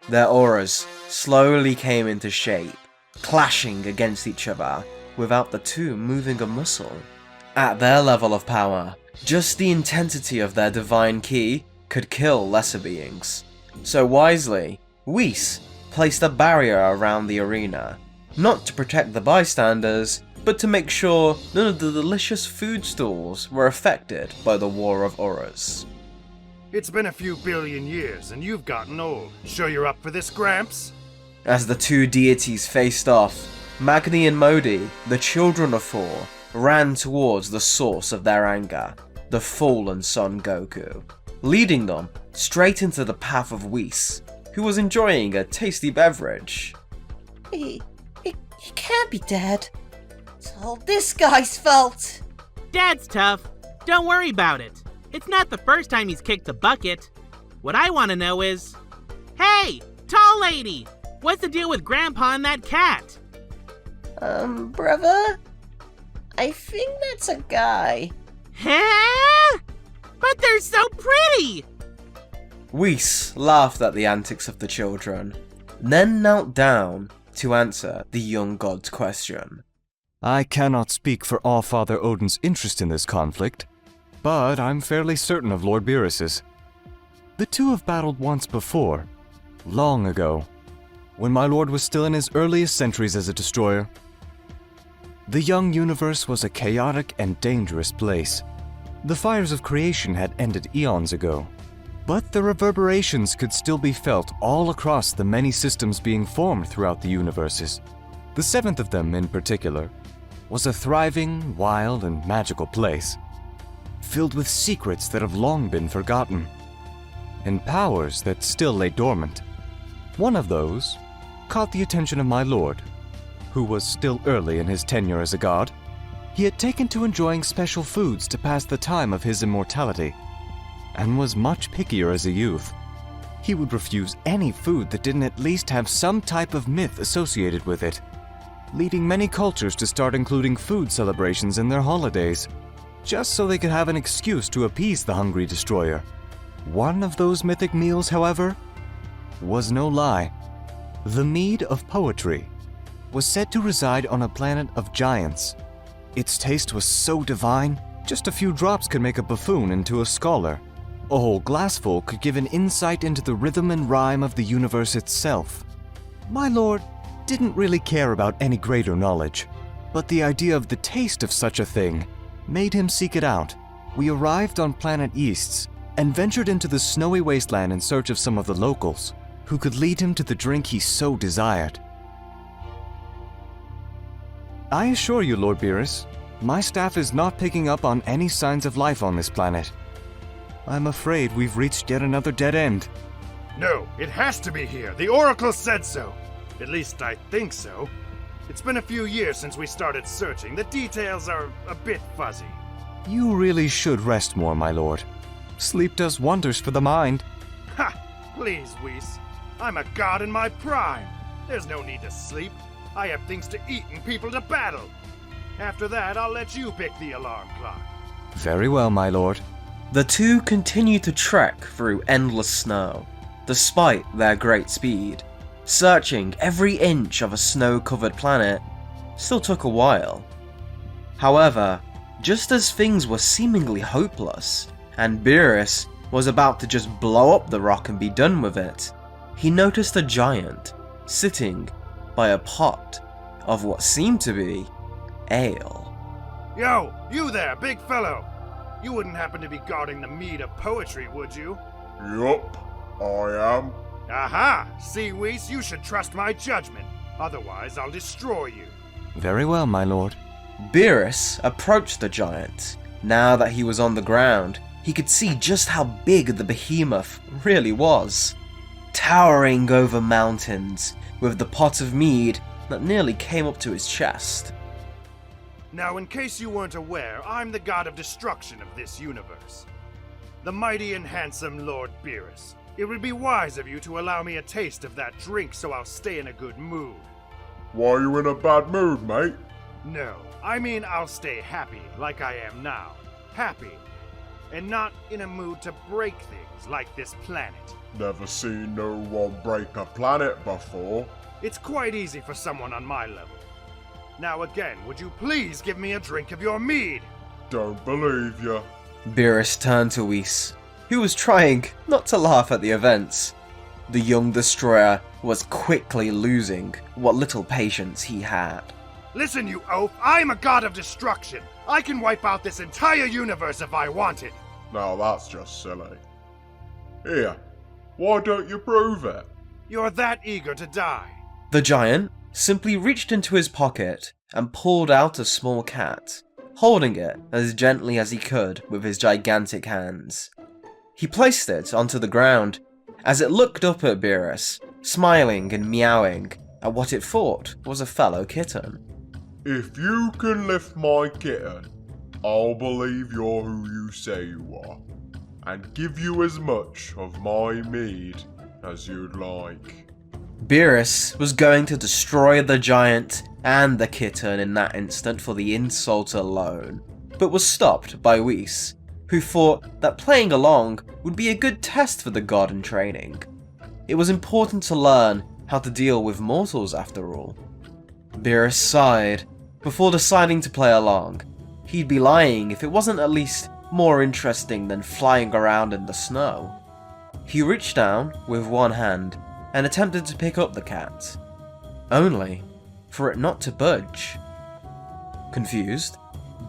Speaker 1: Their auras slowly came into shape, clashing against each other without the two moving a muscle. At their level of power, just the intensity of their divine ki could kill lesser beings. So wisely, Whis placed a barrier around the arena, not to protect the bystanders, but to make sure none of the delicious food stalls were affected by the War of Auras.
Speaker 6: It's been a few billion years and you've gotten old. Sure you're up for this, Gramps?
Speaker 1: As the two deities faced off, Magni and Modi, the children of Thor, ran towards the source of their anger, the fallen Son Goku, leading them straight into the path of Whis, who was enjoying a tasty beverage.
Speaker 12: It can't be Dad. It's all this guy's fault.
Speaker 9: Dad's tough. Don't worry about it. It's not the first time he's kicked the bucket. What I want to know is, hey, tall lady, what's the deal with Grandpa and that cat?
Speaker 12: Brother? I think that's a guy.
Speaker 9: Huh? But they're so pretty!
Speaker 1: Whis laughed at the antics of the children, then knelt down to answer the young god's question.
Speaker 8: I cannot speak for All-Father Odin's interest in this conflict, but I'm fairly certain of Lord Beerus's. The two have battled once before, long ago, when my lord was still in his earliest centuries as a destroyer. The young universe was a chaotic and dangerous place. The fires of creation had ended eons ago, but the reverberations could still be felt all across the many systems being formed throughout the universes. The seventh of them, in particular, was a thriving, wild, and magical place, filled with secrets that have long been forgotten, and powers that still lay dormant. One of those caught the attention of my lord, who was still early in his tenure as a god. He had taken to enjoying special foods to pass the time of his immortality, and was much pickier as a youth. He would refuse any food that didn't at least have some type of myth associated with it, leading many cultures to start including food celebrations in their holidays, just so they could have an excuse to appease the hungry destroyer. One of those mythic meals, however, was no lie. The mead of poetry was said to reside on a planet of giants. Its taste was so divine, just a few drops could make a buffoon into a scholar. A whole glassful could give an insight into the rhythm and rhyme of the universe itself. My lord didn't really care about any greater knowledge, but the idea of the taste of such a thing made him seek it out. We arrived on planet Easts and ventured into the snowy wasteland in search of some of the locals, who could lead him to the drink he so desired. I assure you, Lord Beerus, my staff is not picking up on any signs of life on this planet. I'm afraid we've reached yet another dead end.
Speaker 6: No, it has to be here. The Oracle said so. At least I think so. It's been a few years since we started searching. The details are a bit fuzzy.
Speaker 8: You really should rest more, my lord. Sleep does wonders for the mind.
Speaker 6: Ha! Please, Whis. I'm a god in my prime. There's no need to sleep. I have things to eat and people to battle. After that, I'll let you pick the alarm clock.
Speaker 8: Very well, my lord.
Speaker 1: The two continued to trek through endless snow, despite their great speed. Searching every inch of a snow-covered planet still took a while. However, just as things were seemingly hopeless, and Beerus was about to just blow up the rock and be done with it, he noticed a giant sitting by a pot of what seemed to be ale.
Speaker 6: Yo, you there, big fellow! You wouldn't happen to be guarding the mead of poetry, would you?
Speaker 13: Yup, I am.
Speaker 6: Aha! See, Whis, you should trust my judgment. Otherwise, I'll destroy you.
Speaker 8: Very well, my lord.
Speaker 1: Beerus approached the giant. Now that he was on the ground, he could see just how big the behemoth really was. Towering over mountains, with the pot of mead that nearly came up to his chest.
Speaker 6: Now, in case you weren't aware, I'm the god of destruction of this universe. The mighty and handsome Lord Beerus. It would be wise of you to allow me a taste of that drink so I'll stay in a good mood.
Speaker 13: Why are you in a bad mood, mate?
Speaker 6: No, I mean I'll stay happy like I am now. Happy. And not in a mood to break things like this planet.
Speaker 13: Never seen no one break a planet before.
Speaker 6: It's quite easy for someone on my level. Now again, would you please give me a drink of your mead?
Speaker 13: Don't believe ya.
Speaker 1: Beerus turned to Whis, who was trying not to laugh at the events. The young destroyer was quickly losing what little patience he had.
Speaker 6: Listen, you oaf, I'm a god of destruction. I can wipe out this entire universe if I wanted.
Speaker 13: Now that's just silly. Here, why don't you prove it?
Speaker 6: You're that eager to die.
Speaker 1: The giant simply reached into his pocket and pulled out a small cat, holding it as gently as he could with his gigantic hands. He placed it onto the ground as it looked up at Beerus, smiling and meowing at what it thought was a fellow kitten.
Speaker 13: If you can lift my kitten, I'll believe you're who you say you are, and give you as much of my mead as you'd like.
Speaker 1: Beerus was going to destroy the giant and the kitten in that instant for the insult alone, but was stopped by Whis, who thought that playing along would be a good test for the god in training. It was important to learn how to deal with mortals after all. Beerus sighed before deciding to play along. He'd be lying if it wasn't at least more interesting than flying around in the snow. He reached down with one hand and attempted to pick up the cat, only for it not to budge. Confused,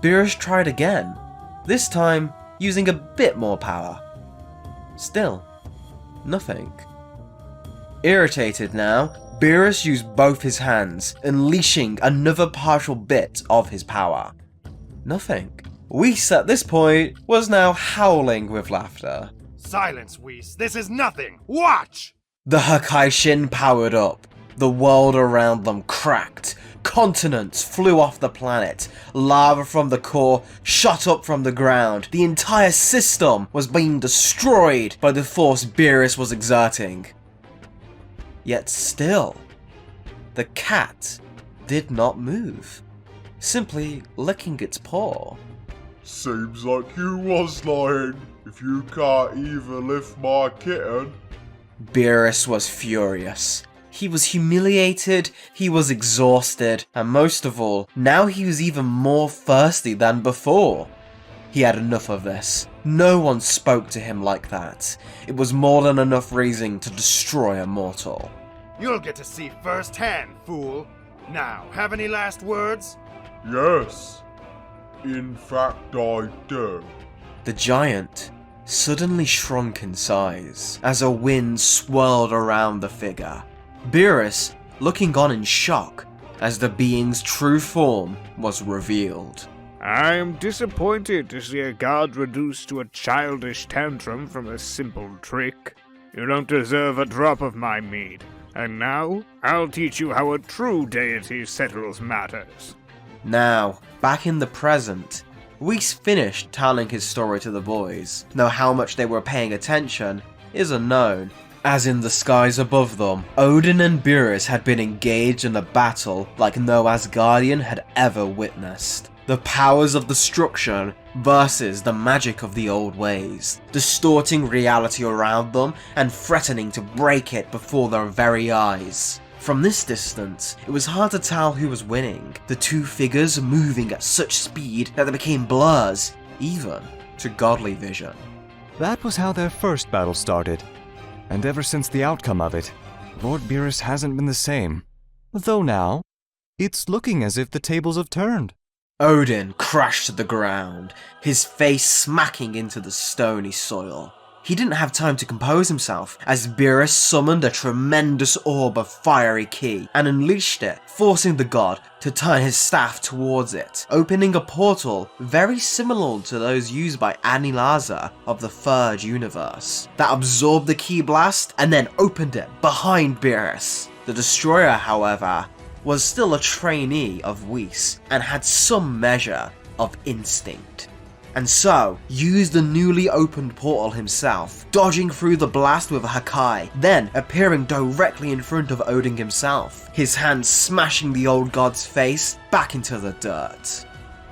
Speaker 1: Beerus tried again, this time using a bit more power. Still, nothing. Irritated now, Beerus used both his hands, unleashing another partial bit of his power. Nothing. Whis at this point was now howling with laughter.
Speaker 6: Silence, Whis. This is nothing. Watch!
Speaker 1: The Hakai Shin powered up. The world around them cracked. Continents flew off the planet. Lava from the core shot up from the ground. The entire system was being destroyed by the force Beerus was exerting. Yet still, the cat did not move, simply licking its paw.
Speaker 13: Seems like you was lying, if you can't even lift my kitten.
Speaker 1: Beerus was furious. He was humiliated, he was exhausted, and most of all, now he was even more thirsty than before. He had enough of this. No one spoke to him like that. It was more than enough reason to destroy a mortal.
Speaker 6: You'll get to see firsthand, fool. Now, have any last words?
Speaker 13: Yes. In fact, I do.
Speaker 1: The giant suddenly shrunk in size as a wind swirled around the figure. Beerus looking on in shock as the being's true form was revealed.
Speaker 3: I am disappointed to see a god reduced to a childish tantrum from a simple trick. You don't deserve a drop of my mead, and now I'll teach you how a true deity settles matters.
Speaker 1: Now, back in the present, Whis finished telling his story to the boys, though how much they were paying attention is unknown. As in the skies above them, Odin and Beerus had been engaged in a battle like no Asgardian had ever witnessed. The powers of destruction versus the magic of the old ways, distorting reality around them and threatening to break it before their very eyes. From this distance, it was hard to tell who was winning, the two figures moving at such speed that they became blurs, even to godly vision.
Speaker 8: That was how their first battle started, and ever since the outcome of it, Lord Beerus hasn't been the same. Though now, it's looking as if the tables have turned.
Speaker 1: Odin crashed to the ground, his face smacking into the stony soil. He didn't have time to compose himself as Beerus summoned a tremendous orb of fiery ki and unleashed it, forcing the god to turn his staff towards it, opening a portal very similar to those used by Anilaza of the Third Universe, that absorbed the ki blast and then opened it behind Beerus. The destroyer, however, was still a trainee of Whis and had some measure of instinct, and so used the newly opened portal himself, dodging through the blast with a Hakai, then appearing directly in front of Odin himself, his hand smashing the old god's face back into the dirt.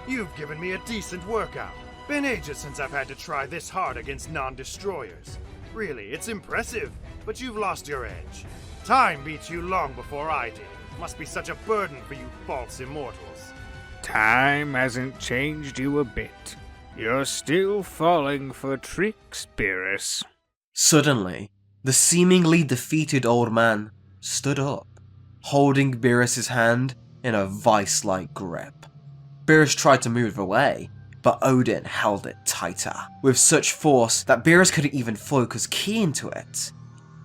Speaker 6: You've given me a decent workout. Been ages since I've had to try this hard against non-destroyers. Really, it's impressive, but you've lost your edge. Time beat you long before I did. Must be such a burden for you false immortals.
Speaker 3: Time hasn't changed you a bit. You're still falling for tricks, Beerus.
Speaker 1: Suddenly, the seemingly defeated old man stood up, holding Beerus' hand in a vice-like grip. Beerus tried to move away, but Odin held it tighter, with such force that Beerus couldn't even focus ki into it.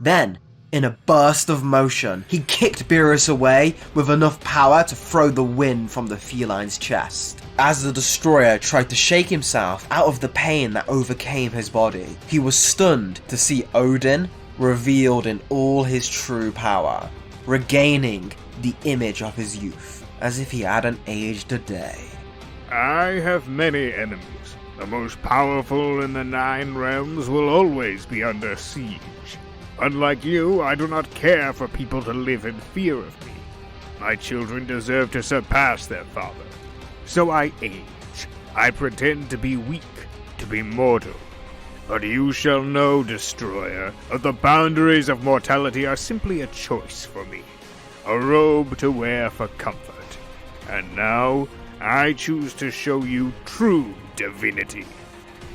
Speaker 1: Then, in a burst of motion, he kicked Beerus away with enough power to throw the wind from the feline's chest. As the destroyer tried to shake himself out of the pain that overcame his body, he was stunned to see Odin revealed in all his true power, regaining the image of his youth, as if he hadn't aged a day.
Speaker 3: I have many enemies. The most powerful in the 9 realms will always be under siege. Unlike you, I do not care for people to live in fear of me. My children deserve to surpass their father. So I age. I pretend to be weak, to be mortal. But you shall know, Destroyer, that the boundaries of mortality are simply a choice for me. A robe to wear for comfort. And now, I choose to show you true divinity.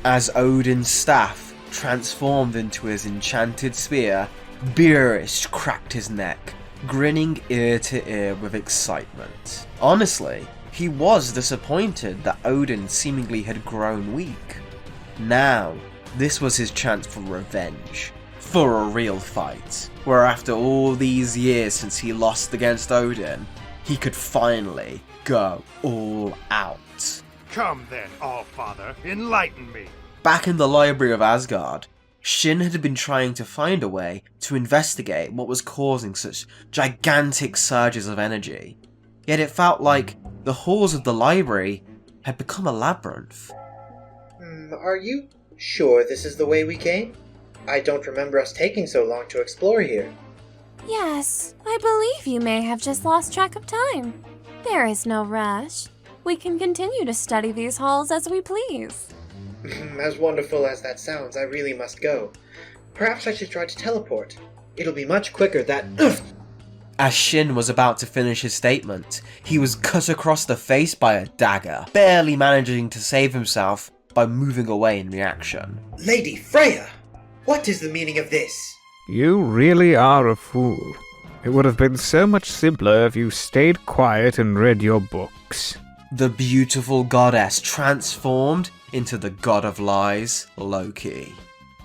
Speaker 1: As Odin's staff transformed into his enchanted spear, Beerus cracked his neck, grinning ear to ear with excitement. Honestly, he was disappointed that Odin seemingly had grown weak. Now, this was his chance for revenge. For a real fight, where after all these years since he lost against Odin, he could finally go all out.
Speaker 6: Come then, All-Father, enlighten me.
Speaker 1: Back in the Library of Asgard, Shin had been trying to find a way to investigate what was causing such gigantic surges of energy. Yet it felt like the halls of the library had become a labyrinth.
Speaker 7: Are you sure this is the way we came? I don't remember us taking so long to explore here.
Speaker 11: Yes, I believe you may have just lost track of time. There is no rush. We can continue to study these halls as we please.
Speaker 7: As wonderful as that sounds, I really must go. Perhaps I should try to teleport. It'll be much quicker that...
Speaker 1: As Shin was about to finish his statement, he was cut across the face by a dagger, barely managing to save himself by moving away in reaction.
Speaker 7: Lady Freya! What is the meaning of this?
Speaker 3: You really are a fool. It would have been so much simpler if you stayed quiet and read your books.
Speaker 1: The beautiful goddess transformed into the god of lies, Loki.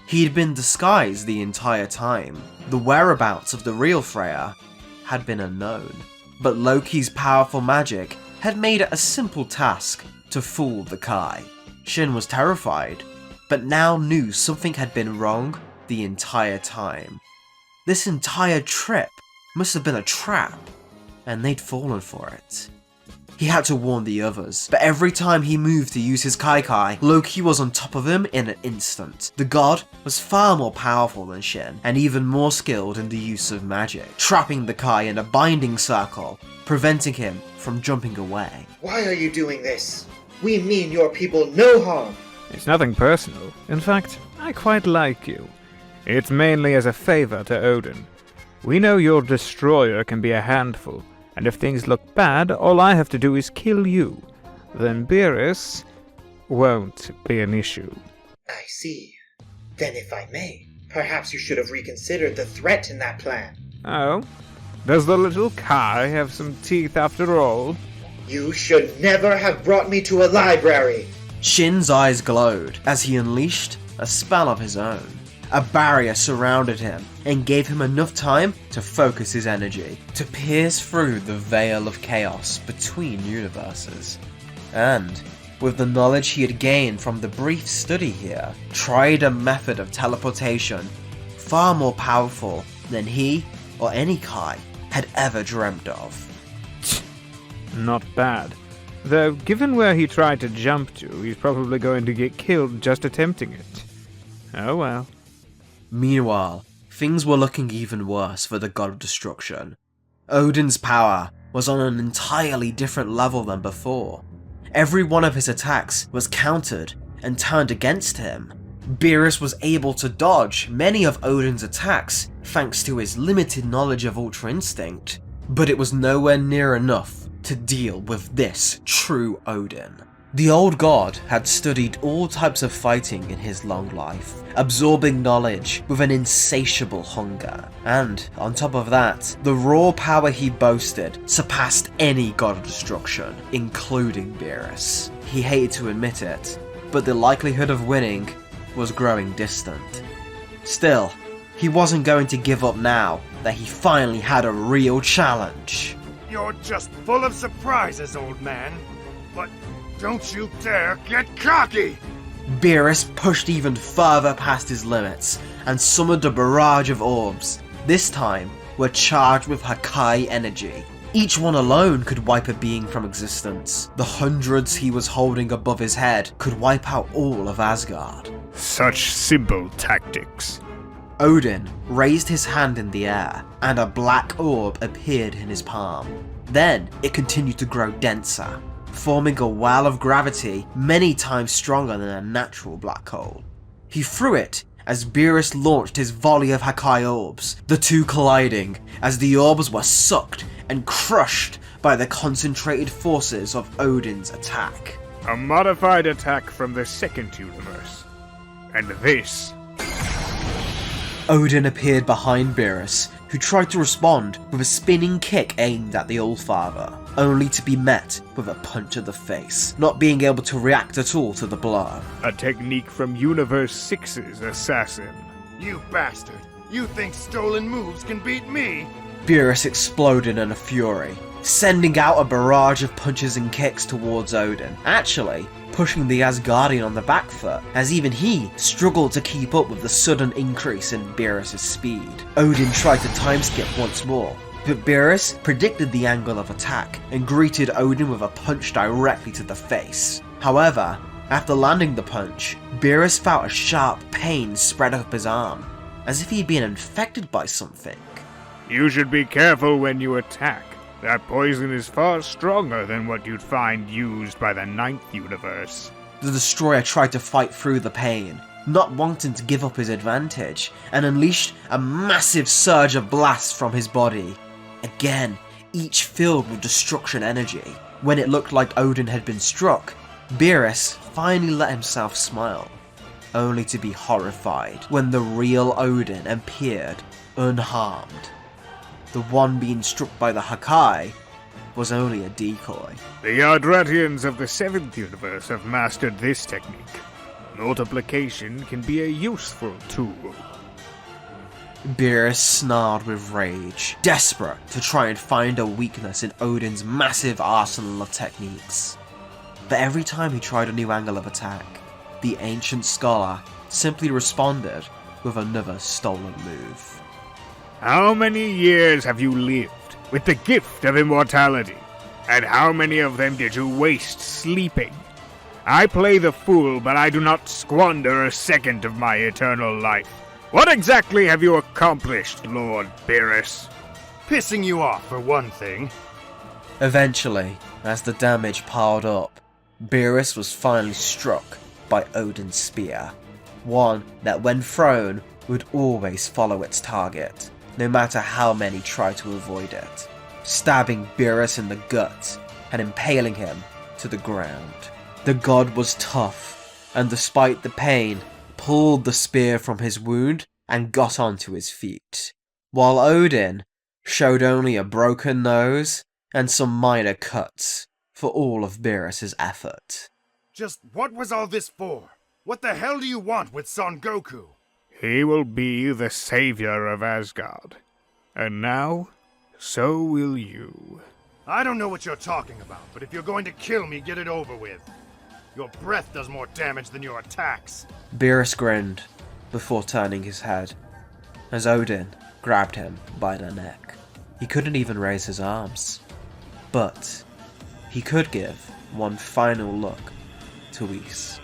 Speaker 1: He'd been disguised the entire time. The whereabouts of the real Freya had been unknown, but Loki's powerful magic had made it a simple task to fool the Kai. Shin was terrified, but now knew something had been wrong the entire time. This entire trip must have been a trap, and they'd fallen for it. He had to warn the others, but every time he moved to use his Kai, Loki was on top of him in an instant. The god was far more powerful than Shin, and even more skilled in the use of magic, trapping the Kai in a binding circle, preventing him from jumping away.
Speaker 7: Why are you doing this? We mean your people no harm.
Speaker 3: It's nothing personal. In fact, I quite like you. It's mainly as a favor to Odin. We know your destroyer can be a handful, and if things look bad, all I have to do is kill you. Then Beerus won't be an issue.
Speaker 7: I see. Then if I may, perhaps you should have reconsidered the threat in that plan.
Speaker 3: Oh? Does the little Kai have some teeth after all?
Speaker 7: You should never have brought me to a library!
Speaker 1: Shin's eyes glowed as he unleashed a spell of his own. A barrier surrounded him and gave him enough time to focus his energy, to pierce through the veil of chaos between universes. And, with the knowledge he had gained from the brief study here, tried a method of teleportation far more powerful than he or any Kai had ever dreamt of.
Speaker 3: Not bad. Though, given where he tried to jump to, he's probably going to get killed just attempting it. Oh well.
Speaker 1: Meanwhile, things were looking even worse for the God of Destruction. Odin's power was on an entirely different level than before. Every one of his attacks was countered and turned against him. Beerus was able to dodge many of Odin's attacks thanks to his limited knowledge of Ultra Instinct, but it was nowhere near enough to deal with this true Odin. The old god had studied all types of fighting in his long life, absorbing knowledge with an insatiable hunger. And, on top of that, the raw power he boasted surpassed any god of destruction, including Beerus. He hated to admit it, but the likelihood of winning was growing distant. Still, he wasn't going to give up now that he finally had a real challenge.
Speaker 6: You're just full of surprises, old man. But Don't you dare get cocky!
Speaker 1: Beerus pushed even further past his limits and summoned a barrage of orbs. This time, were charged with Hakai energy. Each one alone could wipe a being from existence. The hundreds he was holding above his head could wipe out all of Asgard.
Speaker 3: Such simple tactics.
Speaker 1: Odin raised his hand in the air, and a black orb appeared in his palm. Then it continued to grow denser, forming a well of gravity many times stronger than a natural black hole. He threw it as Beerus launched his volley of Hakai orbs, the two colliding as the orbs were sucked and crushed by the concentrated forces of Odin's attack.
Speaker 3: A modified attack from the second universe. And this...
Speaker 1: Odin appeared behind Beerus, who tried to respond with a spinning kick aimed at the Allfather, only to be met with a punch to the face, not being able to react at all to the blow.
Speaker 3: A technique from Universe 6's assassin.
Speaker 6: You bastard! You think stolen moves can beat me?
Speaker 1: Beerus exploded in a fury, sending out a barrage of punches and kicks towards Odin, actually pushing the Asgardian on the back foot, as even he struggled to keep up with the sudden increase in Beerus' speed. Odin tried to time skip once more, but Beerus predicted the angle of attack and greeted Odin with a punch directly to the face. However, after landing the punch, Beerus felt a sharp pain spread up his arm, as if he'd been infected by something.
Speaker 3: You should be careful when you attack. That poison is far stronger than what you'd find used by the 9th universe.
Speaker 1: The Destroyer tried to fight through the pain, not wanting to give up his advantage, and unleashed a massive surge of blasts from his body. Again, each filled with destruction energy. When it looked like Odin had been struck, Beerus finally let himself smile, only to be horrified when the real Odin appeared unharmed. The one being struck by the Hakai was only a decoy.
Speaker 3: The Yardratians of the 7th universe have mastered this technique. Multiplication can be a useful tool.
Speaker 1: Beerus snarled with rage, desperate to try and find a weakness in Odin's massive arsenal of techniques. But every time he tried a new angle of attack, the ancient scholar simply responded with another stolen move.
Speaker 3: How many years have you lived with the gift of immortality? And how many of them did you waste sleeping? I play the fool, but I do not squander a second of my eternal life. What exactly have you accomplished, Lord Beerus?
Speaker 6: Pissing you off, for one thing.
Speaker 1: Eventually, as the damage piled up, Beerus was finally struck by Odin's spear. One that, when thrown, would always follow its target, no matter how many tried to avoid it, stabbing Beerus in the gut and impaling him to the ground. The god was tough, and despite the pain, pulled the spear from his wound and got onto his feet, while Odin showed only a broken nose and some minor cuts for all of Beerus' effort.
Speaker 6: Just what was all this for? What the hell do you want with Son Goku?
Speaker 3: He will be the savior of Asgard. And now, so will you.
Speaker 6: I don't know what you're talking about, but if you're going to kill me, get it over with. Your breath does more damage than your attacks.
Speaker 1: Beerus grinned before turning his head, as Odin grabbed him by the neck. He couldn't even raise his arms, but he could give one final look to Whis.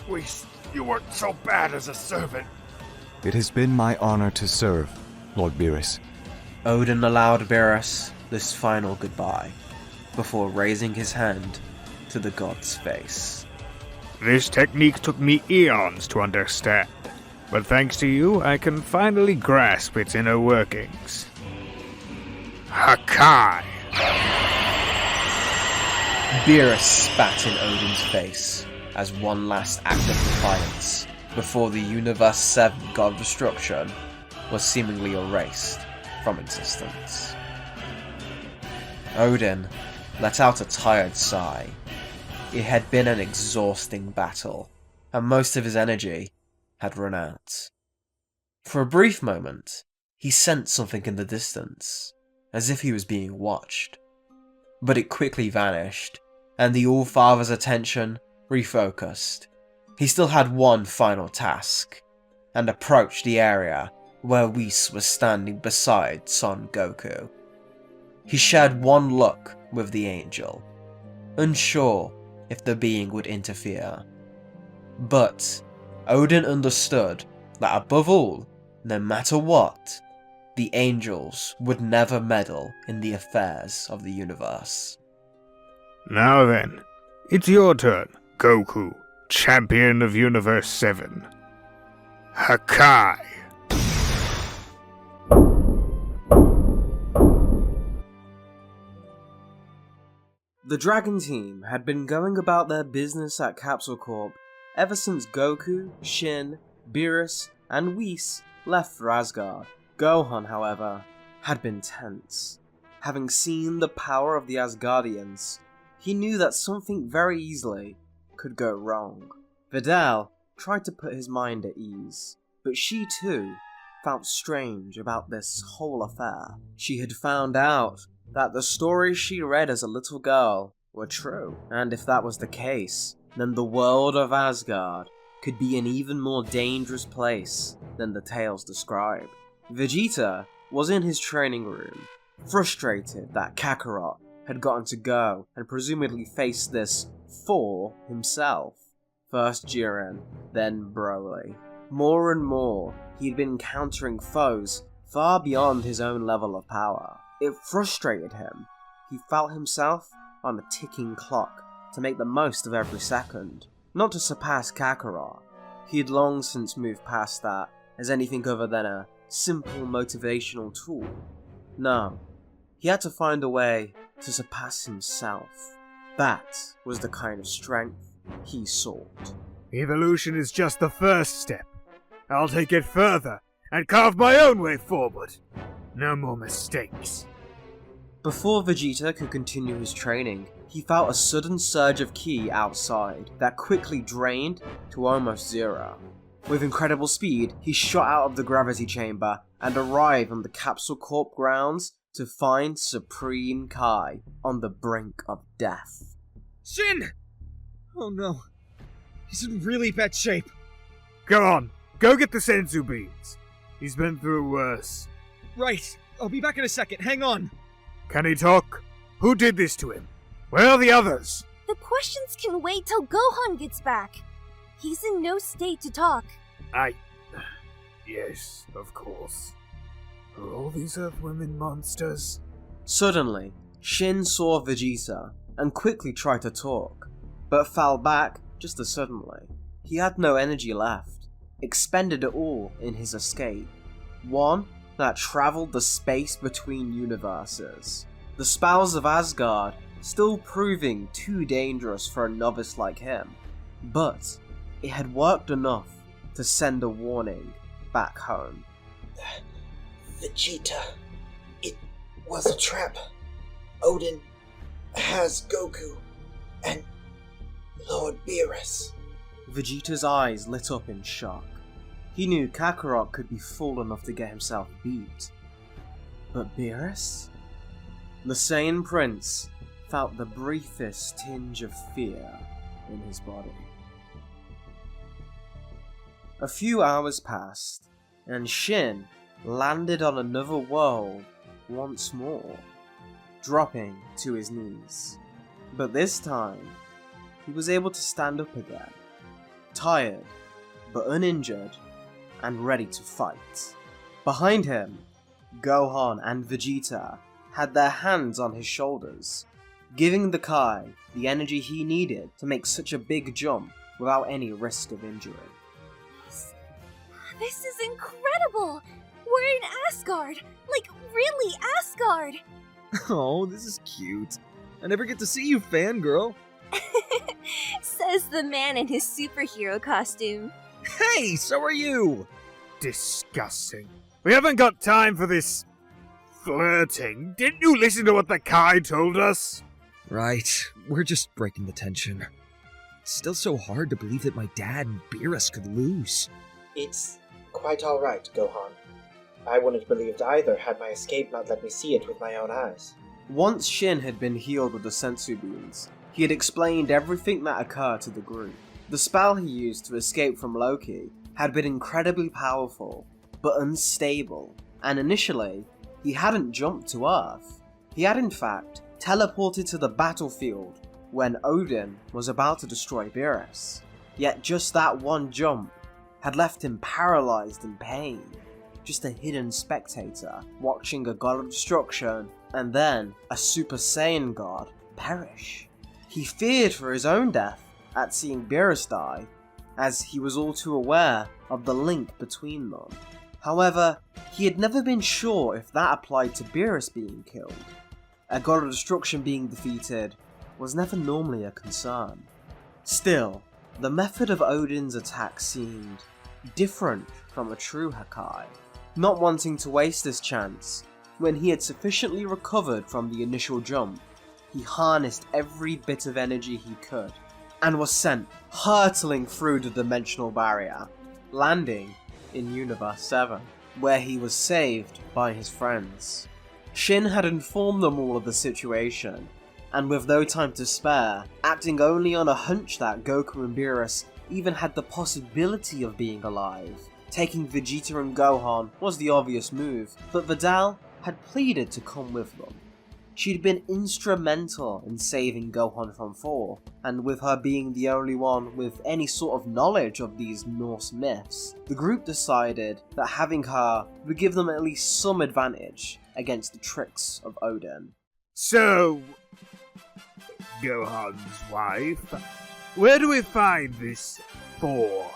Speaker 6: Whis, you weren't so bad as a servant.
Speaker 8: It has been my honor to serve, Lord Beerus.
Speaker 1: Odin allowed Beerus this final goodbye, before raising his hand to the god's face.
Speaker 3: This technique took me eons to understand, but thanks to you, I can finally grasp its inner workings. Hakai!
Speaker 1: Beerus spat in Odin's face as one last act of defiance, before the Universe 7 God of Destruction was seemingly erased from existence. Odin let out a tired sigh. It had been an exhausting battle, and most of his energy had run out. For a brief moment, he sensed something in the distance, as if he was being watched. But it quickly vanished, and the All-Father's attention refocused. He still had one final task, and approached the area where Whis was standing beside Son Goku. He shared one look with the angel, unsure if the being would interfere. But Odin understood that above all, no matter what, the angels would never meddle in the affairs of the universe.
Speaker 3: Now then, it's your turn, Goku, champion of Universe 7. Hakai!
Speaker 1: The Dragon team had been going about their business at Capsule Corp ever since Goku, Shin, Beerus, and Whis left for Asgard. Gohan, however, had been tense. Having seen the power of the Asgardians, he knew that something very easily could go wrong. Videl tried to put his mind at ease, but she too felt strange about this whole affair. She had found out that the stories she read as a little girl were true, and if that was the case, then the world of Asgard could be an even more dangerous place than the tales described. Vegeta was in his training room, frustrated that Kakarot had gotten to go and presumably face this for himself. First Jiren, then Broly. More and more, he'd been encountering foes far beyond his own level of power. It frustrated him. He felt himself on a ticking clock to make the most of every second, not to surpass Kakarot. He had long since moved past that as anything other than a simple motivational tool. No, he had to find a way to surpass himself. That was the kind of strength he sought.
Speaker 3: Evolution is just the first step. I'll take it further and carve my own way forward. No more mistakes.
Speaker 1: Before Vegeta could continue his training, he felt a sudden surge of ki outside that quickly drained to almost zero. With incredible speed, he shot out of the gravity chamber and arrived on the Capsule Corp grounds to find Supreme Kai on the brink of death.
Speaker 14: Shin! Oh no, he's in really bad shape.
Speaker 3: Go on, go get the Senzu beans. He's been through worse.
Speaker 14: Right, I'll be back in a second, hang on.
Speaker 3: Can he talk? Who did this to him? Where are the others?
Speaker 11: The questions can wait till Gohan gets back. He's in no state to talk.
Speaker 3: Yes, of course. Are all these Earthwomen monsters?
Speaker 1: Suddenly, Shin saw Vegeta and quickly tried to talk, but fell back just as suddenly. He had no energy left, expended it all in his escape. One that travelled the space between universes. The spells of Asgard still proving too dangerous for a novice like him, but it had worked enough to send a warning back home.
Speaker 15: Vegeta, it was a trap. Odin has Goku and Lord Beerus.
Speaker 1: Vegeta's eyes lit up in shock. He knew Kakarot could be fool enough to get himself beat. But Beerus? The Saiyan Prince felt the briefest tinge of fear in his body. A few hours passed, and Shin landed on another world once more, dropping to his knees. But this time, he was able to stand up again, tired but uninjured and ready to fight. Behind him, Gohan and Vegeta had their hands on his shoulders, giving the Kai the energy he needed to make such a big jump without any risk of injury.
Speaker 11: This is incredible! We're in Asgard! Like, really Asgard!
Speaker 14: Oh, this is cute. I never get to see you, fangirl.
Speaker 11: Says the man in his superhero costume.
Speaker 14: Hey, so are you!
Speaker 3: Disgusting. We haven't got time for this flirting. Didn't you listen to what the Kai told us?
Speaker 14: Right, we're just breaking the tension. It's still so hard to believe that my dad and Beerus could lose.
Speaker 15: It's quite alright, Gohan. I wouldn't have believed either had my escape not let me see it with my own eyes.
Speaker 1: Once Shin had been healed with the Senzu beans, He had explained everything that occurred to the group. The spell he used to escape from Loki had been incredibly powerful, but unstable, and initially, he hadn't jumped to Earth. He had in fact teleported to the battlefield when Odin was about to destroy Beerus. Yet just that one jump had left him paralyzed in pain, just a hidden spectator watching a god of destruction and then a Super Saiyan god perish. He feared for his own death at seeing Beerus die, as he was all too aware of the link between them. However, he had never been sure if that applied to Beerus being killed. A god of destruction being defeated was never normally a concern. Still, the method of Odin's attack seemed different from a true Hakai. Not wanting to waste this chance, when he had sufficiently recovered from the initial jump, he harnessed every bit of energy he could, and was sent hurtling through the dimensional barrier, landing in Universe 7, where he was saved by his friends. Shin had informed them all of the situation, and with no time to spare, acting only on a hunch that Goku and Beerus even had the possibility of being alive. Taking Vegeta and Gohan was the obvious move, but Videl had pleaded to come with them. She'd been instrumental in saving Gohan from Thor, and with her being the only one with any sort of knowledge of these Norse myths, the group decided that having her would give them at least some advantage against the tricks of Odin.
Speaker 3: So, Gohan's wife, where do we find this Thor?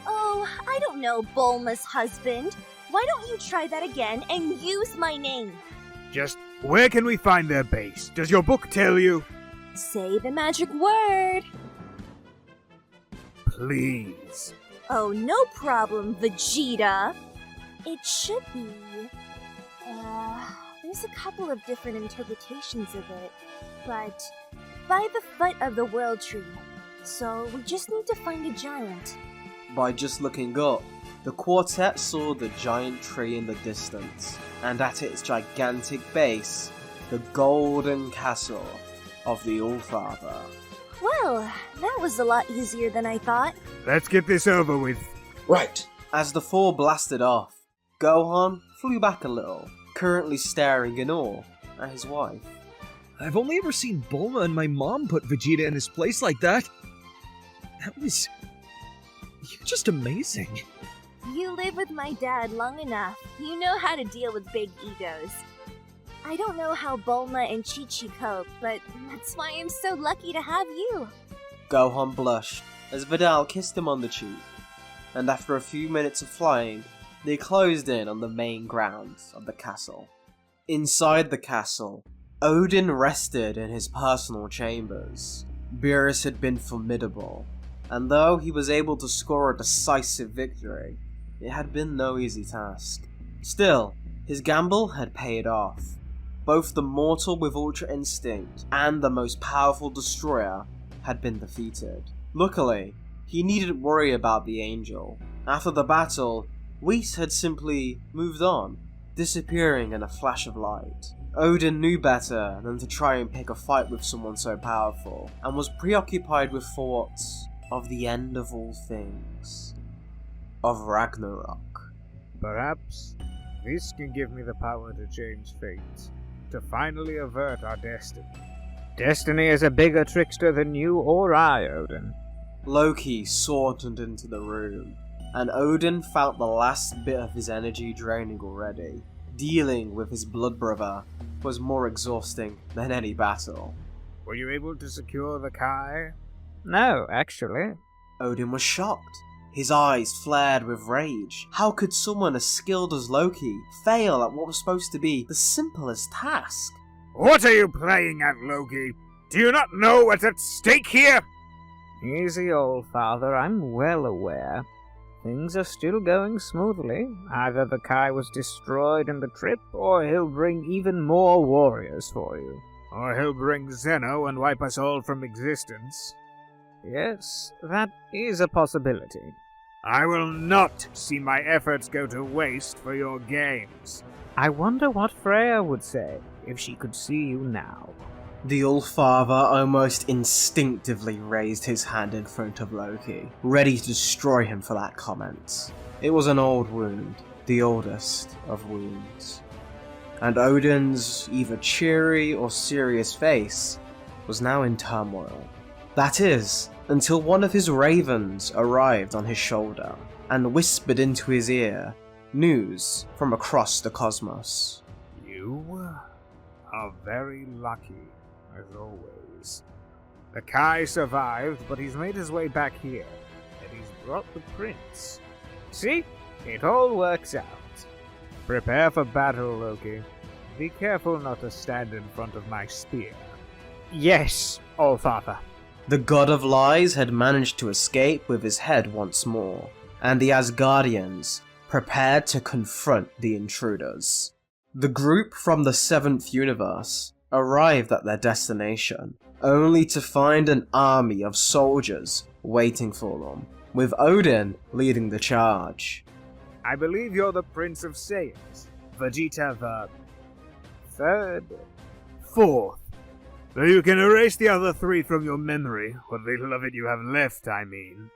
Speaker 16: Oh, I don't know, Bulma's husband. Why don't you try that again and use my name?
Speaker 3: Just where can we find their base? Does your book tell you?
Speaker 16: Say the magic word.
Speaker 3: Please.
Speaker 16: Oh, no problem, Vegeta. It should be... there's a couple of different interpretations of it, but by the foot of the World Tree. So we just need to find a giant.
Speaker 1: By just looking up, the quartet saw the giant tree in the distance, and at its gigantic base, the golden castle of the Allfather.
Speaker 16: Well, that was a lot easier than I thought.
Speaker 3: Let's get this over with.
Speaker 15: Right.
Speaker 1: As the four blasted off, Gohan flew back a little, currently staring in awe at his wife.
Speaker 14: I've only ever seen Bulma and my mom put Vegeta in his place like that. That was... You're just amazing.
Speaker 16: You live with my dad long enough. You know how to deal with big egos. I don't know how Bulma and Chi-Chi cope, but that's why I'm so lucky to have you.
Speaker 1: Gohan blushed as Videl kissed him on the cheek, and after a few minutes of flying, they closed in on the main grounds of the castle. Inside the castle, Odin rested in his personal chambers. Beerus had been formidable, and though he was able to score a decisive victory, it had been no easy task. Still, his gamble had paid off. Both the mortal with Ultra Instinct and the most powerful destroyer had been defeated. Luckily, he needn't worry about the angel. After the battle, Whis had simply moved on, disappearing in a flash of light. Odin knew better than to try and pick a fight with someone so powerful, and was preoccupied with thoughts of the end of all things. Of Ragnarok.
Speaker 3: Perhaps this can give me the power to change fate, to finally avert our destiny. Destiny is a bigger trickster than you or I, Odin.
Speaker 1: Loki sauntered into the room, and Odin felt the last bit of his energy draining already. Dealing with his blood brother was more exhausting than any battle.
Speaker 3: Were you able to secure the Kai? No, actually.
Speaker 1: Odin was shocked. His eyes flared with rage. How could someone as skilled as Loki fail at what was supposed to be the simplest task?
Speaker 3: What are you playing at, Loki? Do you not know what's at stake here? Easy, old father, I'm well aware. Things are still going smoothly. Either the Kai was destroyed in the trip, or he'll bring even more warriors for you. Or he'll bring Zeno and wipe us all from existence. Yes, that is a possibility. I will not see my efforts go to waste for your games. I wonder what Freya would say if she could see you now.
Speaker 1: The All-Father almost instinctively raised his hand in front of Loki, ready to destroy him for that comment. It was an old wound, the oldest of wounds. And Odin's either cheery or serious face was now in turmoil. That is, until one of his ravens arrived on his shoulder and whispered into his ear news from across the cosmos.
Speaker 3: You are very lucky, as always. The Kai survived, but he's made his way back here, and he's brought the prince. See? It all works out. Prepare for battle, Loki. Be careful not to stand in front of my spear. Yes, All-Father.
Speaker 1: The God of Lies had managed to escape with his head once more, and the Asgardians prepared to confront the intruders. The group from the 7th universe arrived at their destination, only to find an army of soldiers waiting for them, with Odin leading the charge.
Speaker 3: I believe you're the Prince of Saiyans. Vegeta the... 3rd? 4th. So you can erase the other 3 from your memory, what little of it you have left, I mean.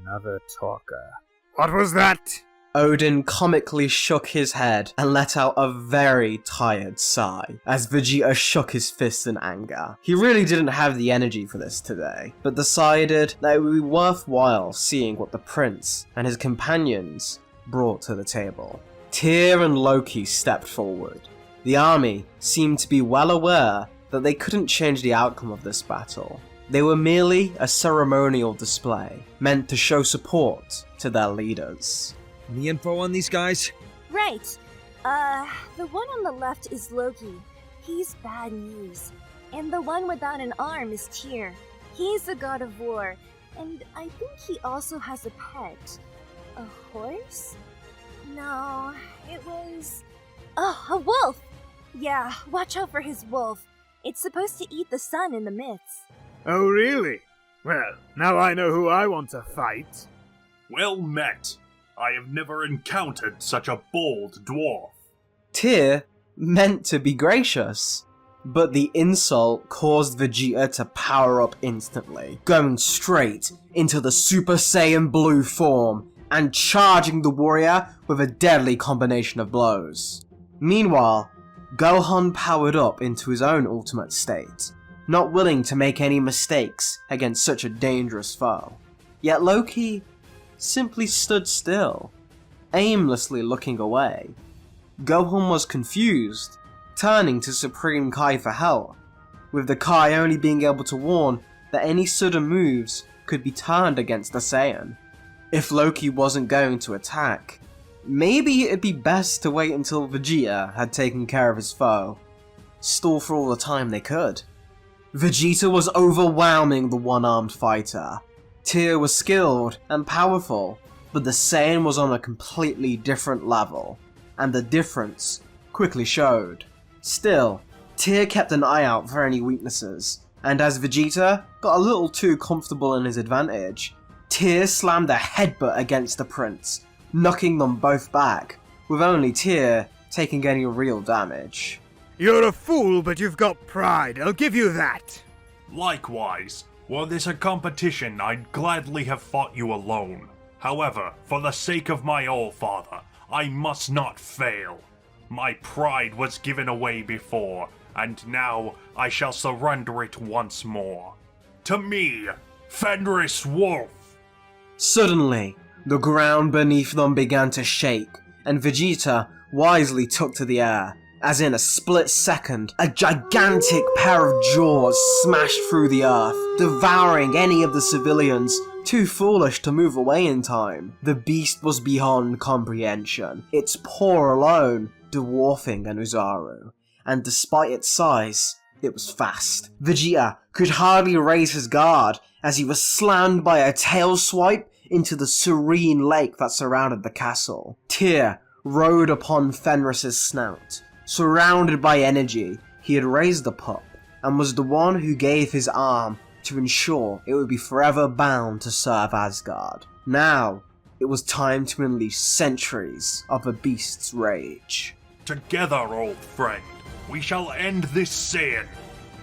Speaker 3: Another talker. What was that?
Speaker 1: Odin comically shook his head and let out a very tired sigh as Vegeta shook his fist in anger. He really didn't have the energy for this today, but decided that it would be worthwhile seeing what the prince and his companions brought to the table. Tyr and Loki stepped forward. The army seemed to be well aware that they couldn't change the outcome of this battle. They were merely a ceremonial display, meant to show support to their leaders.
Speaker 14: Any info on these guys?
Speaker 16: Right. The one on the left is Loki. He's bad news. And the one without an arm is Tyr. He's the god of war, and I think he also has a pet. A horse? No, it was... Oh, a wolf! Yeah, watch out for his wolf. It's supposed to eat the sun in the myths.
Speaker 3: Oh, really? Well, now I know who I want to fight.
Speaker 10: Well met. I have never encountered such a bold dwarf.
Speaker 1: Tyr meant to be gracious, but the insult caused Vegeta to power up instantly, going straight into the Super Saiyan Blue form and charging the warrior with a deadly combination of blows. Meanwhile, Gohan powered up into his own ultimate state, not willing to make any mistakes against such a dangerous foe. Yet Loki simply stood still, aimlessly looking away. Gohan was confused, turning to Supreme Kai for help, with the Kai only being able to warn that any sudden moves could be turned against the Saiyan. If Loki wasn't going to attack, maybe it'd be best to wait until Vegeta had taken care of his foe, stall for all the time they could. Vegeta was overwhelming the one-armed fighter. Tyr was skilled and powerful, but the Saiyan was on a completely different level, and the difference quickly showed. Still, Tyr kept an eye out for any weaknesses, and as Vegeta got a little too comfortable in his advantage, Tyr slammed a headbutt against the prince, knocking them both back, with only Tyr taking any real damage.
Speaker 3: You're a fool, but you've got pride, I'll give you that.
Speaker 10: Likewise. Were this a competition, I'd gladly have fought you alone. However, for the sake of my All-Father, I must not fail. My pride was given away before, and now I shall surrender it once more. To me, Fenris Wolf!
Speaker 1: Suddenly, the ground beneath them began to shake, and Vegeta wisely took to the air, as in a split second, a gigantic pair of jaws smashed through the earth, devouring any of the civilians too foolish to move away in time. The beast was beyond comprehension, its paw alone dwarfing an Uzaru, and despite its size, it was fast. Vegeta could hardly raise his guard as he was slammed by a tail swipe into the serene lake that surrounded the castle. Tyr rode upon Fenris's snout. Surrounded by energy, he had raised the pup, and was the one who gave his arm to ensure it would be forever bound to serve Asgard. Now, it was time to unleash centuries of the beast's rage.
Speaker 10: Together, old friend, we shall end this sin.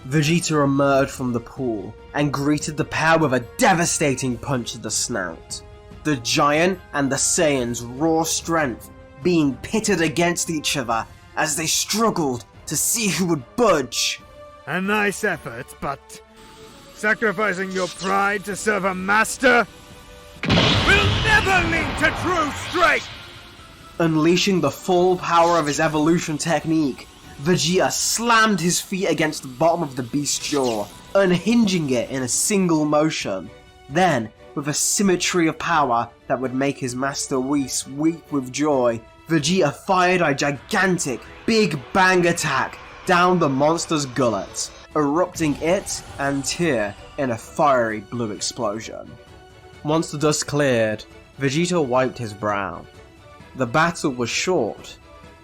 Speaker 1: Vegeta emerged from the pool and greeted the pair with a devastating punch to the snout. The giant and the Saiyan's raw strength being pitted against each other as they struggled to see who would budge.
Speaker 3: A nice effort, but sacrificing your pride to serve a master will never lead to true strength!
Speaker 1: Unleashing the full power of his evolution technique, Vegeta slammed his feet against the bottom of the beast's jaw, unhinging it in a single motion. Then, with a symmetry of power that would make his master Whis weep with joy, Vegeta fired a gigantic Big Bang attack down the monster's gullet, erupting it and Tyr in a fiery blue explosion. Once the dust cleared, Vegeta wiped his brow. The battle was short,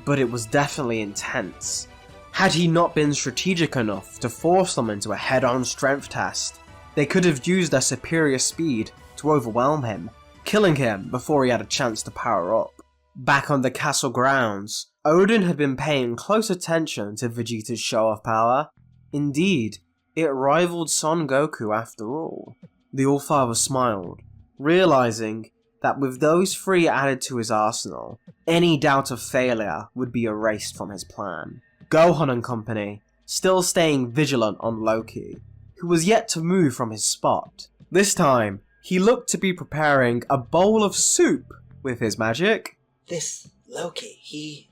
Speaker 1: but it was definitely intense. Had he not been strategic enough to force them into a head-on strength test, they could have used their superior speed to overwhelm him, killing him before he had a chance to power up. Back on the castle grounds, Odin had been paying close attention to Vegeta's show of power. Indeed, it rivaled Son Goku after all. The Allfather smiled, realizing that with those three added to his arsenal, any doubt of failure would be erased from his plan. Gohan and company, still staying vigilant on Loki, who was yet to move from his spot. This time, he looked to be preparing a bowl of soup with his magic.
Speaker 15: This Loki, he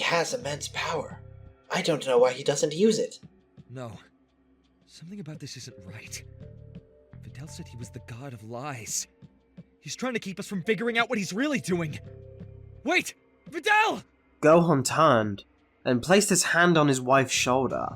Speaker 15: has immense power. I don't know why he doesn't use it.
Speaker 14: No. Something about this isn't right. Videl said he was the god of lies. He's trying to keep us from figuring out what he's really doing. Wait! Videl!
Speaker 1: Gohan turned and placed his hand on his wife's shoulder,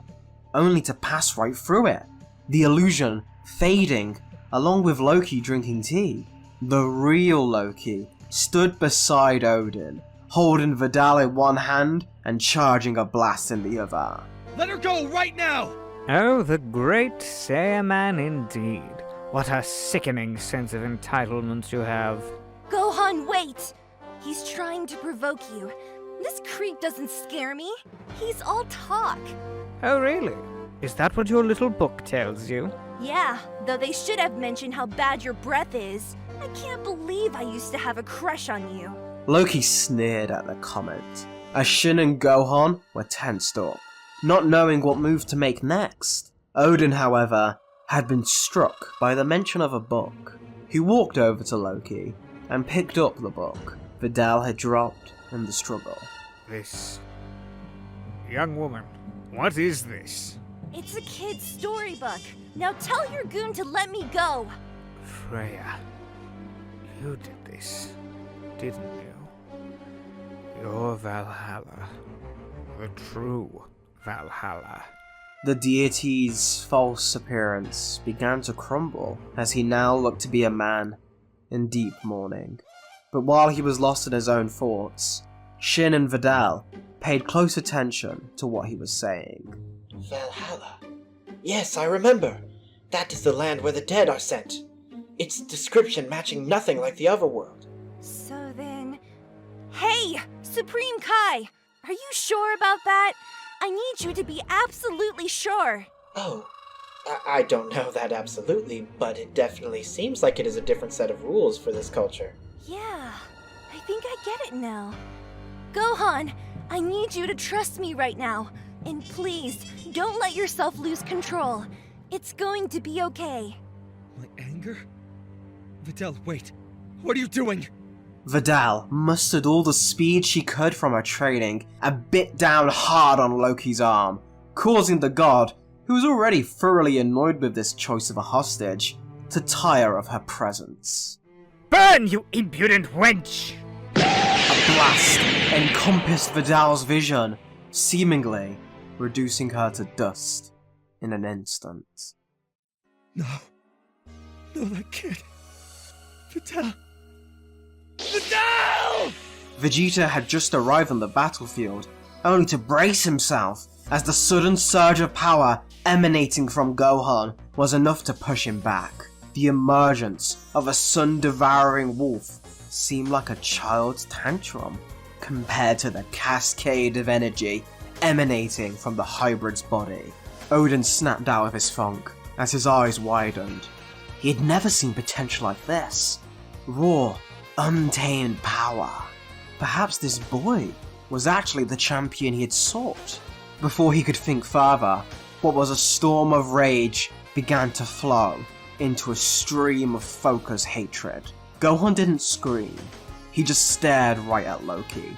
Speaker 1: only to pass right through it, the illusion fading along with Loki drinking tea. The real Loki stood beside Odin, holding Videl in one hand and charging a blast in the other.
Speaker 14: Let her go right now!
Speaker 17: Oh, the great Saiyaman indeed. What a sickening sense of entitlement you have.
Speaker 16: Gohan, wait! He's trying to provoke you. This creep doesn't scare me. He's all talk.
Speaker 17: Oh, really? Is that what your little book tells you?
Speaker 16: Yeah, though they should have mentioned how bad your breath is. I can't believe I used to have a crush on you.
Speaker 1: Loki sneered at the comment, as Shin and Gohan were tensed up, not knowing what move to make next. Odin, however, had been struck by the mention of a book. He walked over to Loki and picked up the book Videl had dropped in the struggle.
Speaker 17: This... young woman, what is this?
Speaker 16: It's a kid's storybook. Now tell your goon to let me go.
Speaker 17: Freya, you did this, didn't you? Your Valhalla. The true Valhalla.
Speaker 1: The deity's false appearance began to crumble as he now looked to be a man in deep mourning. But while he was lost in his own thoughts, Shin and Videl paid close attention to what he was saying.
Speaker 15: Valhalla. Yes, I remember. That is the land where the dead are sent. Its description matching nothing like the other world.
Speaker 16: So then... Hey! Supreme Kai! Are you sure about that? I need you to be absolutely sure.
Speaker 15: Oh, I don't know that absolutely, but it definitely seems like it is a different set of rules for this culture.
Speaker 16: Yeah, I think I get it now. Gohan, I need you to trust me right now. And please, don't let yourself lose control. It's going to be okay.
Speaker 14: My anger? Videl, wait. What are you doing?
Speaker 1: Videl mustered all the speed she could from her training and bit down hard on Loki's arm, causing the god, who was already thoroughly annoyed with this choice of a hostage, to tire of her presence.
Speaker 17: Burn, you impudent wench!
Speaker 1: A blast encompassed Videl's vision, seemingly reducing her to dust in an instant.
Speaker 14: No, that kid. Videl! Videl!
Speaker 1: Vegeta had just arrived on the battlefield, only to brace himself as the sudden surge of power emanating from Gohan was enough to push him back. The emergence of a sun-devouring wolf seemed like a child's tantrum compared to the cascade of energy emanating from the hybrid's body. Odin snapped out of his funk as his eyes widened. He had never seen potential like this. Raw, untamed power. Perhaps this boy was actually the champion he had sought. Before he could think further, what was a storm of rage began to flow into a stream of focused hatred. Gohan didn't scream, he just stared right at Loki,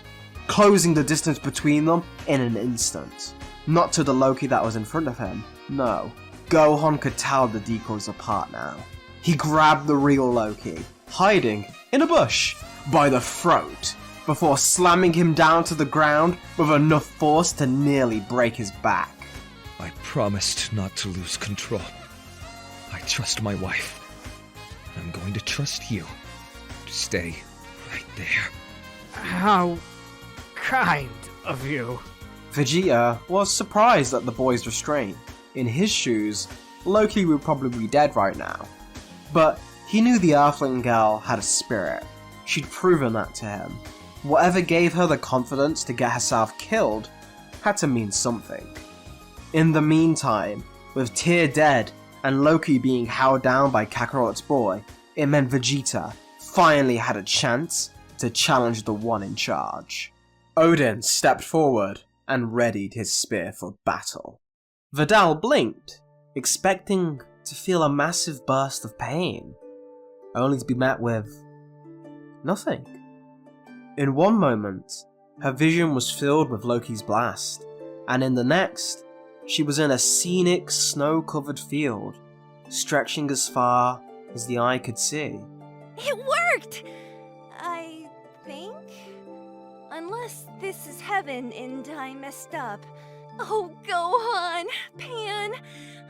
Speaker 1: closing the distance between them in an instant. Not to the Loki that was in front of him, no. Gohan could tell the decoys apart now. He grabbed the real Loki, hiding in a bush, by the throat, before slamming him down to the ground with enough force to nearly break his back.
Speaker 14: I promised not to lose control. I trust my wife. I'm going to trust you to stay right there.
Speaker 17: How kind of you.
Speaker 1: Vegeta was surprised at the boy's restraint. In his shoes, Loki would probably be dead right now. But he knew the Earthling girl had a spirit. She'd proven that to him. Whatever gave her the confidence to get herself killed had to mean something. In the meantime, with Tyr dead and Loki being held down by Kakarot's boy, it meant Vegeta finally had a chance to challenge the one in charge. Odin stepped forward and readied his spear for battle. Videl blinked, expecting to feel a massive burst of pain, only to be met with nothing. In one moment, her vision was filled with Loki's blast, and in the next, she was in a scenic, snow-covered field, stretching as far as the eye could see.
Speaker 16: It worked! I think? Unless this is heaven and I messed up. Oh, Gohan, Pan,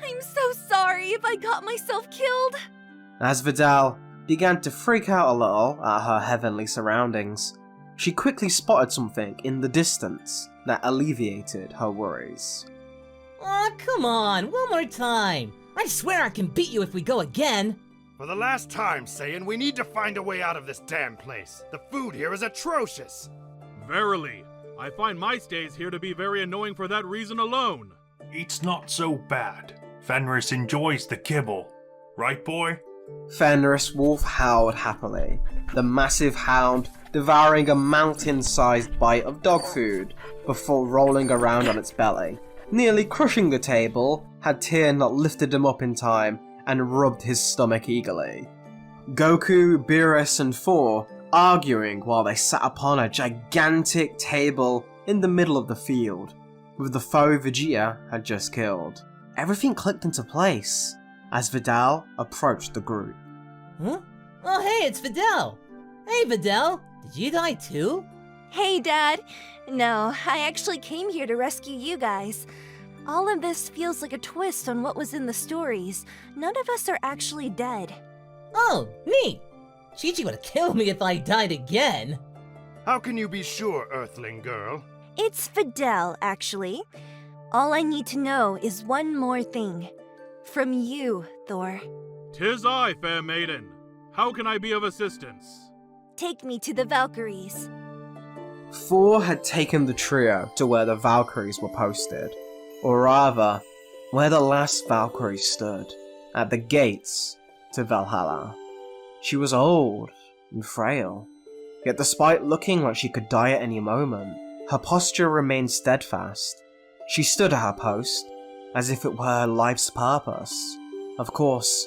Speaker 16: I'm so sorry if I got myself killed.
Speaker 1: As Videl began to freak out a little at her heavenly surroundings, she quickly spotted something in the distance that alleviated her worries.
Speaker 5: Aw, come on, one more time. I swear I can beat you if we go again.
Speaker 6: For the last time, Saiyan, we need to find a way out of this damn place. The food here is atrocious.
Speaker 18: Verily, I find my stays here to be very annoying for that reason alone.
Speaker 10: It's not so bad. Fenris enjoys the kibble. Right, boy?
Speaker 1: Fenris Wolf howled happily, the massive hound devouring a mountain-sized bite of dog food before rolling around on its belly, nearly crushing the table had Tyr not lifted him up in time and rubbed his stomach eagerly. Goku, Beerus and Thor arguing while they sat upon a gigantic table in the middle of the field, with the foe Vegeta had just killed. Everything clicked into place as Videl approached the group.
Speaker 5: Huh? Oh hey, it's Videl! Hey Videl, did you die too?
Speaker 16: Hey Dad! No, I actually came here to rescue you guys. All of this feels like a twist on what was in the stories. None of us are actually dead.
Speaker 5: Oh, neat! Chi-Chi would have killed me if I died again.
Speaker 6: How can you be sure, Earthling girl?
Speaker 16: It's Videl, actually. All I need to know is one more thing. From you, Thor.
Speaker 18: 'Tis I, fair maiden. How can I be of assistance?
Speaker 16: Take me to the Valkyries.
Speaker 1: Thor had taken the trio to where the Valkyries were posted, or rather, where the last Valkyrie stood, at the gates to Valhalla. She was old and frail, yet despite looking like she could die at any moment, her posture remained steadfast. She stood at her post, as if it were her life's purpose. Of course,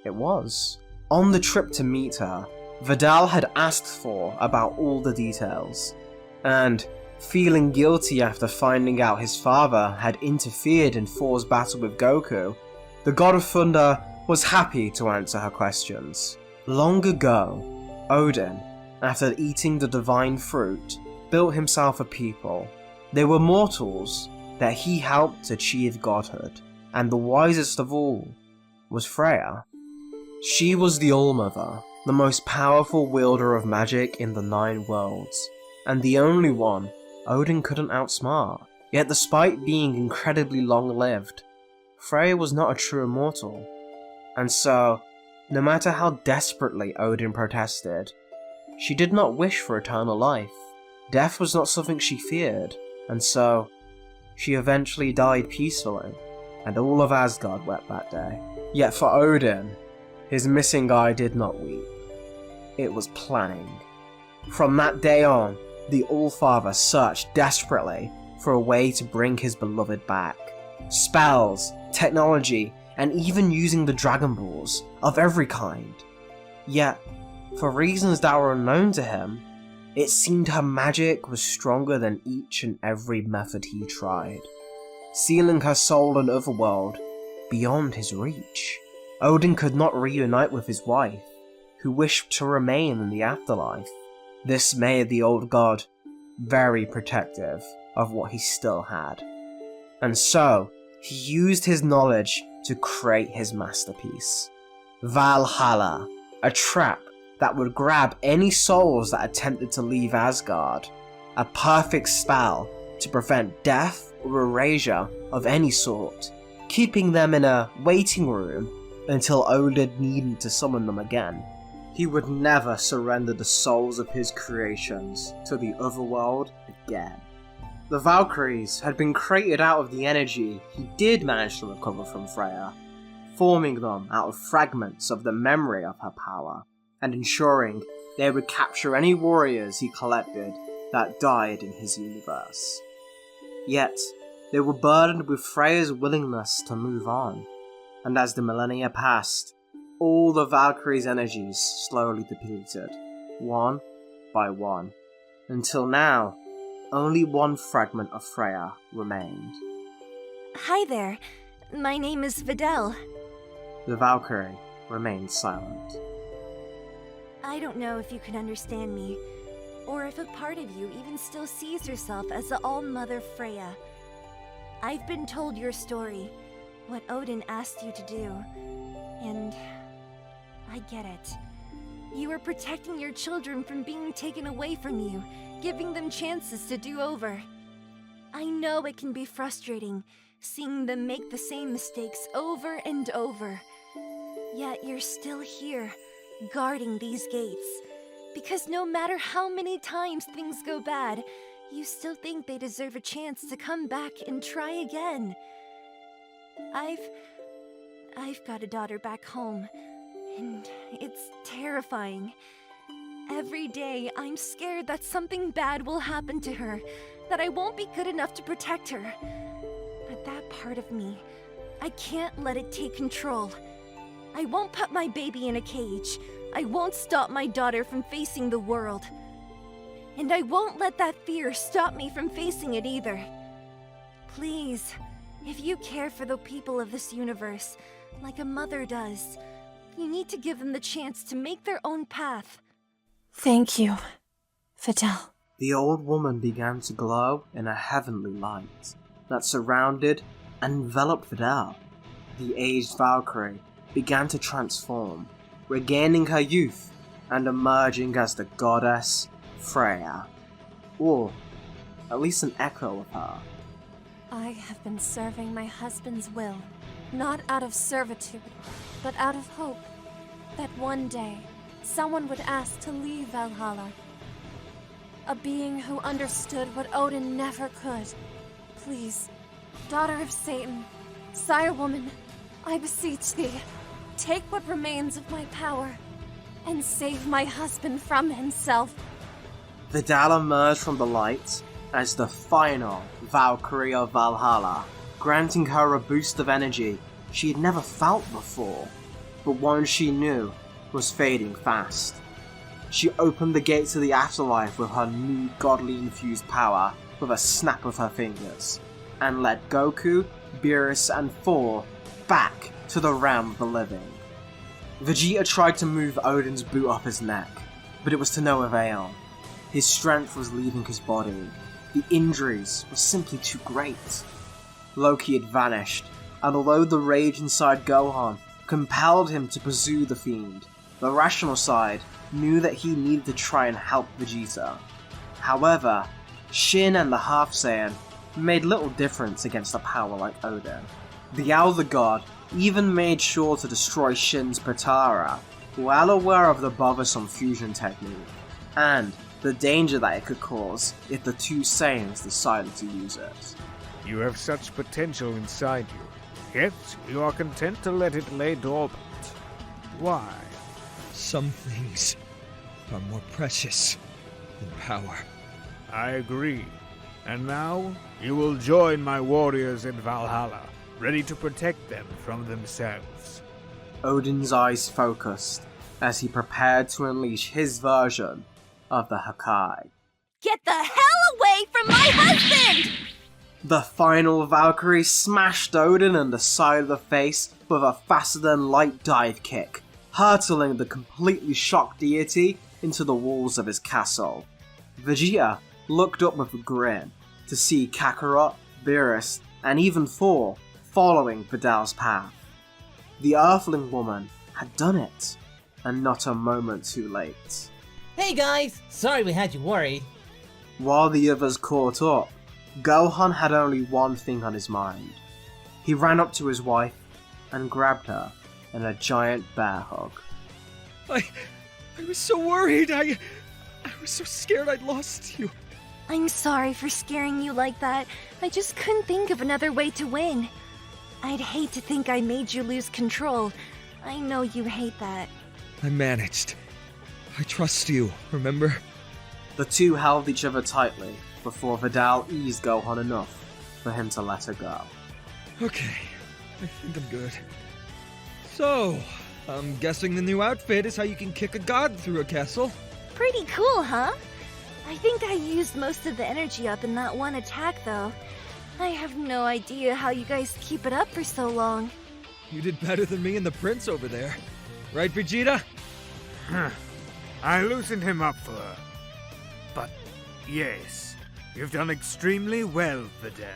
Speaker 1: it was. On the trip to meet her, Videl had asked Thor about all the details, and feeling guilty after finding out his father had interfered in Thor's battle with Goku, the God of Thunder was happy to answer her questions. Long ago, Odin, after eating the divine fruit, built himself a people. They were mortals that he helped achieve godhood, and the wisest of all was Freya. She was the All-Mother, the most powerful wielder of magic in the 9 worlds, and the only one Odin couldn't outsmart. Yet despite being incredibly long-lived, Freya was not a true immortal, and so, no matter how desperately Odin protested, she did not wish for eternal life. Death was not something she feared, and so, she eventually died peacefully. and all of Asgard wept that day. Yet for Odin, his missing eye did not weep. It was planning. From that day on, the Allfather searched desperately for a way to bring his beloved back. Spells, technology, and even using the Dragon Balls of every kind. Yet, for reasons that were unknown to him, it seemed her magic was stronger than each and every method he tried, sealing her soul and otherworld beyond his reach. Odin could not reunite with his wife, who wished to remain in the afterlife. This made the old god very protective of what he still had. And so, he used his knowledge to create his masterpiece, Valhalla, a trap that would grab any souls that attempted to leave Asgard, a perfect spell to prevent death or erasure of any sort, keeping them in a waiting room until Odin needed to summon them again. He would never surrender the souls of his creations to the otherworld again. The Valkyries had been created out of the energy he did manage to recover from Freya, forming them out of fragments of the memory of her power, and ensuring they would capture any warriors he collected that died in his universe. Yet, they were burdened with Freya's willingness to move on, and as the millennia passed, all the Valkyries' energies slowly depleted, one by one, until now, only one fragment of Freya remained.
Speaker 16: Hi there. My name is Videl.
Speaker 1: The Valkyrie remained silent.
Speaker 16: I don't know if you can understand me, or if a part of you even still sees herself as the All-Mother Freya. I've been told your story, what Odin asked you to do, and I get it. You are protecting your children from being taken away from you, giving them chances to do over. I know it can be frustrating, seeing them make the same mistakes over and over. Yet you're still here, guarding these gates. Because no matter how many times things go bad, you still think they deserve a chance to come back and try again. I've got a daughter back home, and it's terrifying. Every day, I'm scared that something bad will happen to her, that I won't be good enough to protect her. But that part of me, I can't let it take control. I won't put my baby in a cage. I won't stop my daughter from facing the world. And I won't let that fear stop me from facing it either. Please, if you care for the people of this universe, like a mother does, you need to give them the chance to make their own path.
Speaker 11: Thank you, Videl.
Speaker 1: The old woman began to glow in a heavenly light that surrounded and enveloped Videl. The aged Valkyrie began to transform, regaining her youth and emerging as the goddess Freya, or at least an echo of her.
Speaker 11: I have been serving my husband's will, not out of servitude, but out of hope that one day someone would ask to leave Valhalla. A being who understood what Odin never could. Please, daughter of Satan, sire woman, I beseech thee, take what remains of my power and save my husband from himself.
Speaker 1: Videl emerged from the light as the final Valkyrie of Valhalla, granting her a boost of energy she had never felt before, but one she knew was fading fast. She opened the gates of the afterlife with her new godly infused power with a snap of her fingers, and led Goku, Beerus, and Thor back to the realm of the living. Vegeta tried to move Odin's boot up his neck, but it was to no avail. His strength was leaving his body. The injuries were simply too great. Loki had vanished, and although the rage inside Gohan compelled him to pursue the fiend, the rational side knew that he needed to try and help Vegeta. However, Shin and the Half Saiyan made little difference against a power like Odin. The Elder God even made sure to destroy Shin's Patara, well aware of the bothersome fusion technique, and the danger that it could cause if the two Saiyans decided to use it.
Speaker 19: You have such potential inside you.
Speaker 17: Yet you are content to let it lay dormant. Why?
Speaker 14: Some things are more precious than power.
Speaker 17: I agree. And now, you will join my warriors in Valhalla, ready to protect them from themselves.
Speaker 1: Odin's eyes focused as he prepared to unleash his version of the Hakai.
Speaker 16: Get the hell away from my husband!
Speaker 1: The final Valkyrie smashed Odin in the side of the face with a faster-than-light dive kick, hurtling the completely shocked deity into the walls of his castle. Vegeta looked up with a grin to see Kakarot, Beerus, and even Thor following Videl's path. The Earthling woman had done it, and not a moment too late.
Speaker 5: Hey guys, sorry we had you worried.
Speaker 1: While the others caught up, Gohan had only one thing on his mind. He ran up to his wife and grabbed her in a giant bear hug.
Speaker 14: I was so worried. I was so scared I'd lost you.
Speaker 16: I'm sorry for scaring you like that. I just couldn't think of another way to win. I'd hate to think I made you lose control. I know you hate that.
Speaker 14: I managed. I trust you, remember?
Speaker 1: The two held each other tightly before Videl eased Gohan enough for him to let her go.
Speaker 14: Okay, I think I'm good. So, I'm guessing the new outfit is how you can kick a god through a castle.
Speaker 16: Pretty cool, huh? I think I used most of the energy up in that one attack, though. I have no idea how you guys keep it up for so long.
Speaker 14: You did better than me and the prince over there. Right, Vegeta?
Speaker 17: I loosened him up for her. But, yes, you've done extremely well, Videl.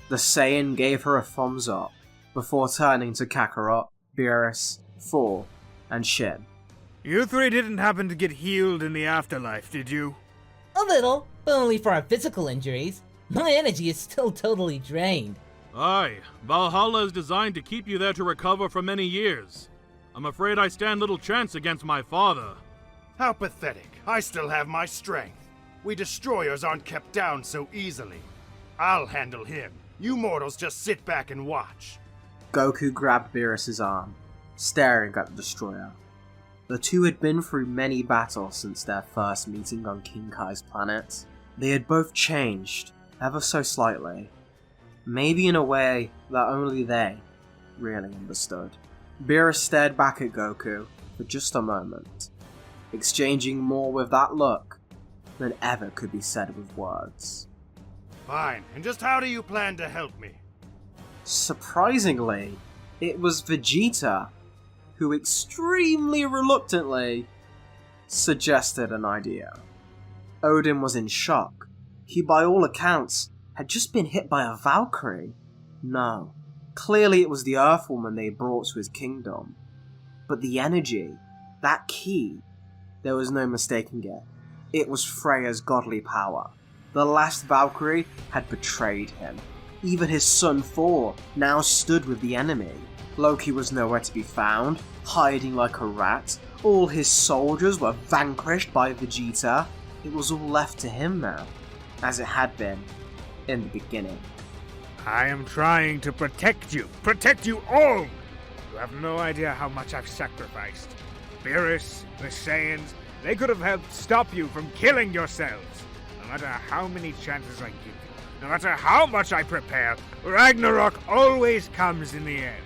Speaker 1: The Saiyan gave her a thumbs up before turning to Kakarot, Beerus, Thor, and Shin.
Speaker 17: You three didn't happen to get healed in the afterlife, did you?
Speaker 5: A little, but only for our physical injuries. My energy is still totally drained.
Speaker 18: Aye, Valhalla is designed to keep you there to recover for many years. I'm afraid I stand little chance against my father.
Speaker 6: How pathetic. I still have my strength. We destroyers aren't kept down so easily. I'll handle him. You mortals just sit back and watch.
Speaker 1: Goku grabbed Beerus' arm, staring at the destroyer. The two had been through many battles since their first meeting on King Kai's planet. They had both changed, ever so slightly. Maybe in a way that only they really understood. Beerus stared back at Goku for just a moment, exchanging more with that look than ever could be said with words.
Speaker 6: Fine, and just how do you plan to help me?
Speaker 1: Surprisingly, it was Vegeta who extremely reluctantly suggested an idea. Odin was in shock. He, by all accounts, had just been hit by a Valkyrie. No, clearly it was the Earthwoman they brought to his kingdom. But the energy, that key, there was no mistaking it. It was Freya's godly power. The last Valkyrie had betrayed him. Even his son Thor now stood with the enemy. Loki was nowhere to be found, hiding like a rat. All his soldiers were vanquished by Vegeta. It was all left to him now, as it had been in the beginning.
Speaker 17: I am trying to protect you all! You have no idea how much I've sacrificed. Beerus, the Saiyans, they could have helped stop you from killing yourselves. No matter how many chances I give you, no matter how much I prepare, Ragnarok always comes in the end.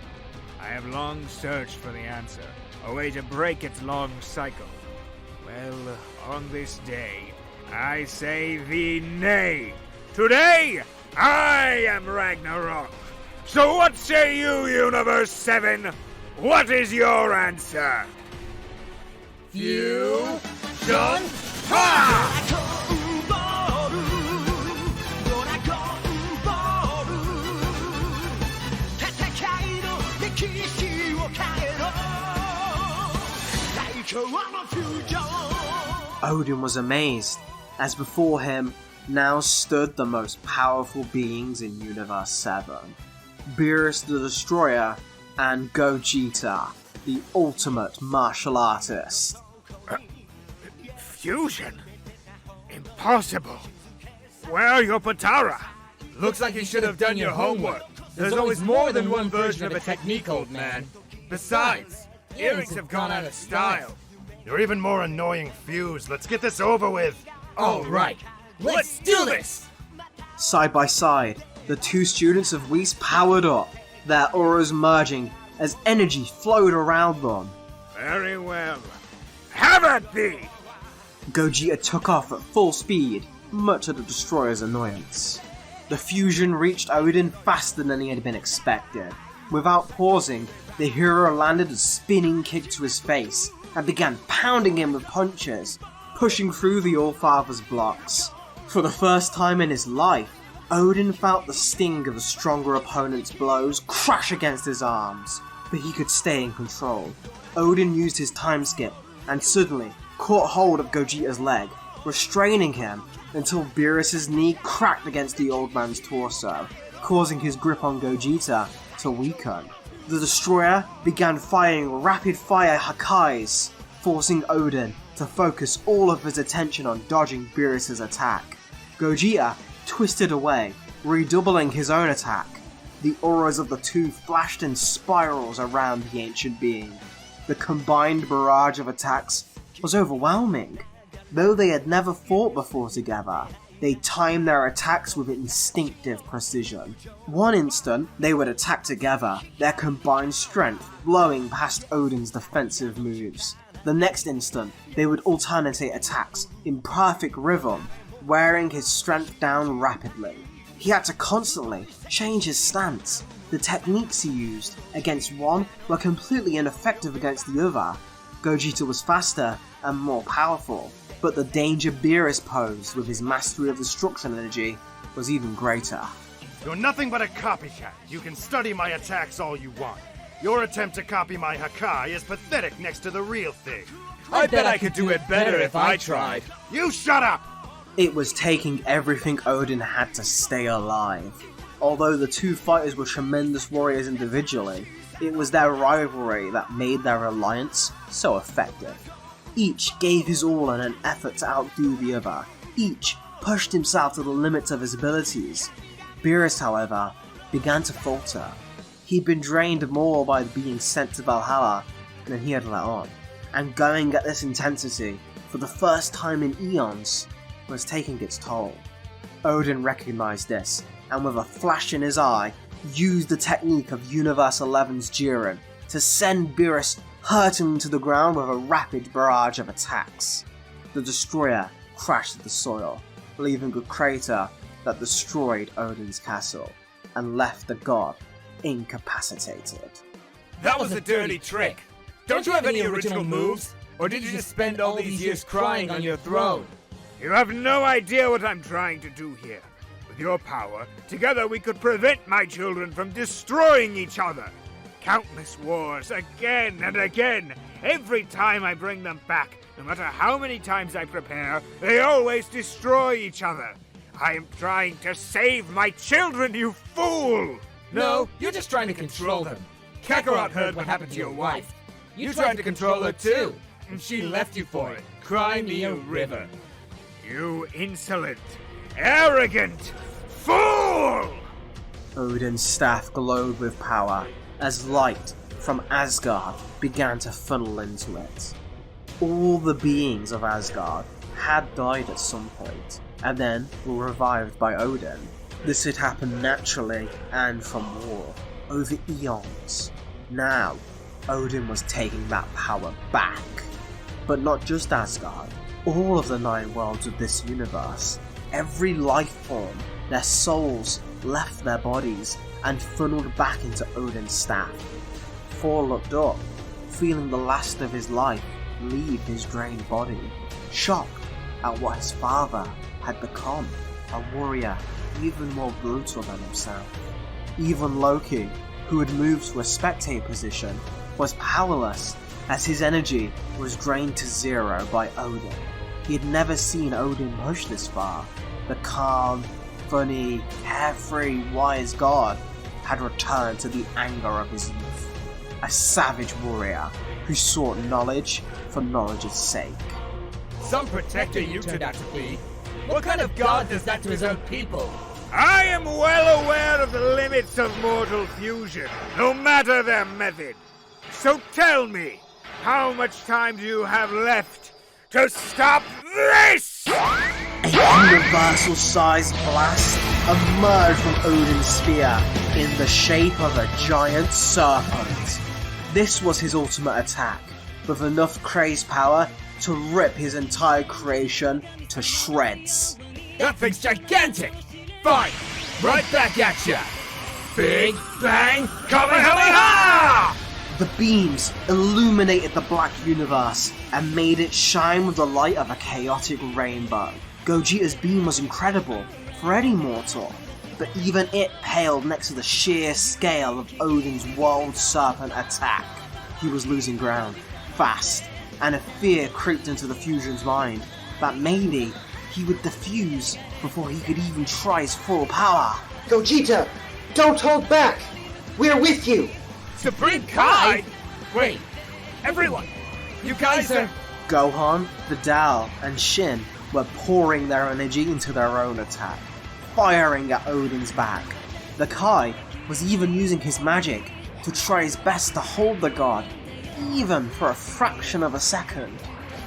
Speaker 17: I have long searched for the answer, a way to break its long cycle. Well, on this day, I say thee nay. Today, I am Ragnarok. So what say you, Universe 7? What is your answer? Fusion Ha!
Speaker 1: Odin was amazed, as before him now stood the most powerful beings in Universe 7. Beerus the Destroyer and Gogeta, the ultimate martial artist.
Speaker 17: Fusion? Impossible. Where are your Patara? Looks like you should have done your homework. There's always more than one version of a technique, old man. Besides, earrings have gone out of style.
Speaker 6: You're even more annoying, Fuse. Let's get this over with.
Speaker 17: All right, let's do this!
Speaker 1: Side by side, the two students of Whis powered up, their auras merging as energy flowed around them.
Speaker 17: Very well. Have it be!
Speaker 1: Gogeta took off at full speed, much to the Destroyer's annoyance. The fusion reached Odin faster than he had been expected. Without pausing, the hero landed a spinning kick to his face and began pounding him with punches, pushing through the All-Father's blocks. For the first time in his life, Odin felt the sting of a stronger opponent's blows crash against his arms, but he could stay in control. Odin used his time skip and suddenly caught hold of Gogeta's leg, restraining him until Beerus's knee cracked against the old man's torso, causing his grip on Gogeta to weaken. The Destroyer began firing rapid-fire Hakkais, forcing Odin to focus all of his attention on dodging Beerus's attack. Gogeta twisted away, redoubling his own attack. The auras of the two flashed in spirals around the ancient being. The combined barrage of attacks was overwhelming. Though they had never fought before together, they timed their attacks with instinctive precision. One instant, they would attack together, their combined strength blowing past Odin's defensive moves. The next instant, they would alternate attacks in perfect rhythm, wearing his strength down rapidly. He had to constantly change his stance. The techniques he used against one were completely ineffective against the other. Gogeta was faster and more powerful, but the danger Beerus posed with his mastery of destruction energy was even greater.
Speaker 6: You're nothing but a copycat. You can study my attacks all you want. Your attempt to copy my Hakkai is pathetic next to the real thing.
Speaker 17: I bet I could do it better if I tried.
Speaker 6: You shut up!
Speaker 1: It was taking everything Odin had to stay alive. Although the two fighters were tremendous warriors individually, it was their rivalry that made their alliance so effective. Each gave his all in an effort to outdo the other. Each pushed himself to the limits of his abilities. Beerus, however, began to falter. He'd been drained more by being sent to Valhalla than he had let on, and going at this intensity for the first time in eons was taking its toll. Odin recognized this, and with a flash in his eye, used the technique of Universe 11's Jiren to send Beerus hurtling to the ground with a rapid barrage of attacks. The Destroyer crashed to the soil, leaving a crater that destroyed Odin's castle, and left the god incapacitated.
Speaker 17: That was a dirty trick! Don't you have any original moves? Or did you just spend all these years crying on your throne? You have no idea what I'm trying to do here. With your power, together we could prevent my children from destroying each other. Countless wars, again and again. Every time I bring them back, no matter how many times I prepare, they always destroy each other. I am trying to save my children, you fool! No, you're just trying to control them. Kakarot heard what happened to your wife. You tried to control her too, and she left you for it. Cry me a river. You insolent, arrogant fool!
Speaker 1: Odin's staff glowed with power as light from Asgard began to funnel into it. All the beings of Asgard had died at some point, and then were revived by Odin. This had happened naturally and from war, over eons. Now, Odin was taking that power back. But not just Asgard, all of the 9 worlds of this universe. Every life form, their souls left their bodies and funneled back into Odin's staff. Thor looked up, feeling the last of his life leave his drained body, shocked at what his father had become, a warrior even more brutal than himself. Even Loki, who had moved to a spectator position, was powerless as his energy was drained to zero by Odin. He had never seen Odin push this far. The calm, funny, carefree, wise god had returned to the anger of his youth. A savage warrior who sought knowledge for knowledge's sake.
Speaker 17: Some protector you turned out to be. What kind of god does that to his own people? I am well aware of the limits of mortal fusion, no matter their method. So tell me, how much time do you have left to stop this?
Speaker 19: A universal-sized blast emerged from Odin's spear in the shape of a giant serpent. This was his ultimate attack, with enough crazed power to rip his entire creation to shreds.
Speaker 20: That thing's gigantic! Fine, right back at ya! Big Bang Kamehameha!
Speaker 19: The beams illuminated the black universe and made it shine with the light of a chaotic rainbow. Gogeta's beam was incredible for any mortal, but even it paled next to the sheer scale of Odin's world serpent attack. He was losing ground, fast, and a fear crept into the fusion's mind that maybe he would defuse before he could even try his full power.
Speaker 15: Gogeta, don't hold back! We're with you!
Speaker 20: Supreme Kai? Wait, everyone, you guys are...
Speaker 19: Gohan, Videl, and Shin were pouring their energy into their own attack, firing at Odin's back. The Kai was even using his magic to try his best to hold the god, even for a fraction of a second.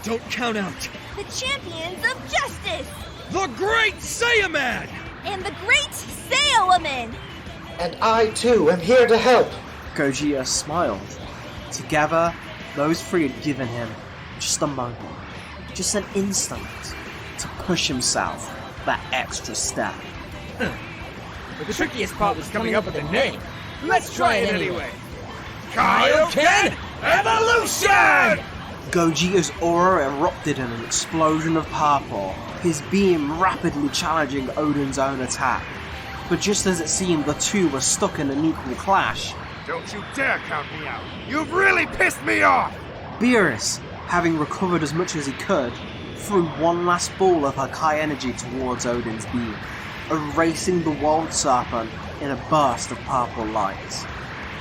Speaker 14: Don't count out!
Speaker 16: The champions of justice!
Speaker 14: The Great Saiyaman!
Speaker 16: And the Great Saiyawoman!
Speaker 15: And I too am here to help!
Speaker 19: Gogeta smiled. Together, those three had given him just a moment, just an instant, to push himself that extra step.
Speaker 20: But the trickiest part was coming up with a name. Let's try it anyway. Kaioken Evolution!
Speaker 19: Gogeta's aura erupted in an explosion of purple, his beam rapidly challenging Odin's own attack. But just as it seemed the two were stuck in an equal clash,
Speaker 17: Don't you dare count me out! You've really pissed me off!
Speaker 19: Beerus, having recovered as much as he could, threw one last ball of her Kai energy towards Odin's beam, erasing the world serpent in a burst of purple light.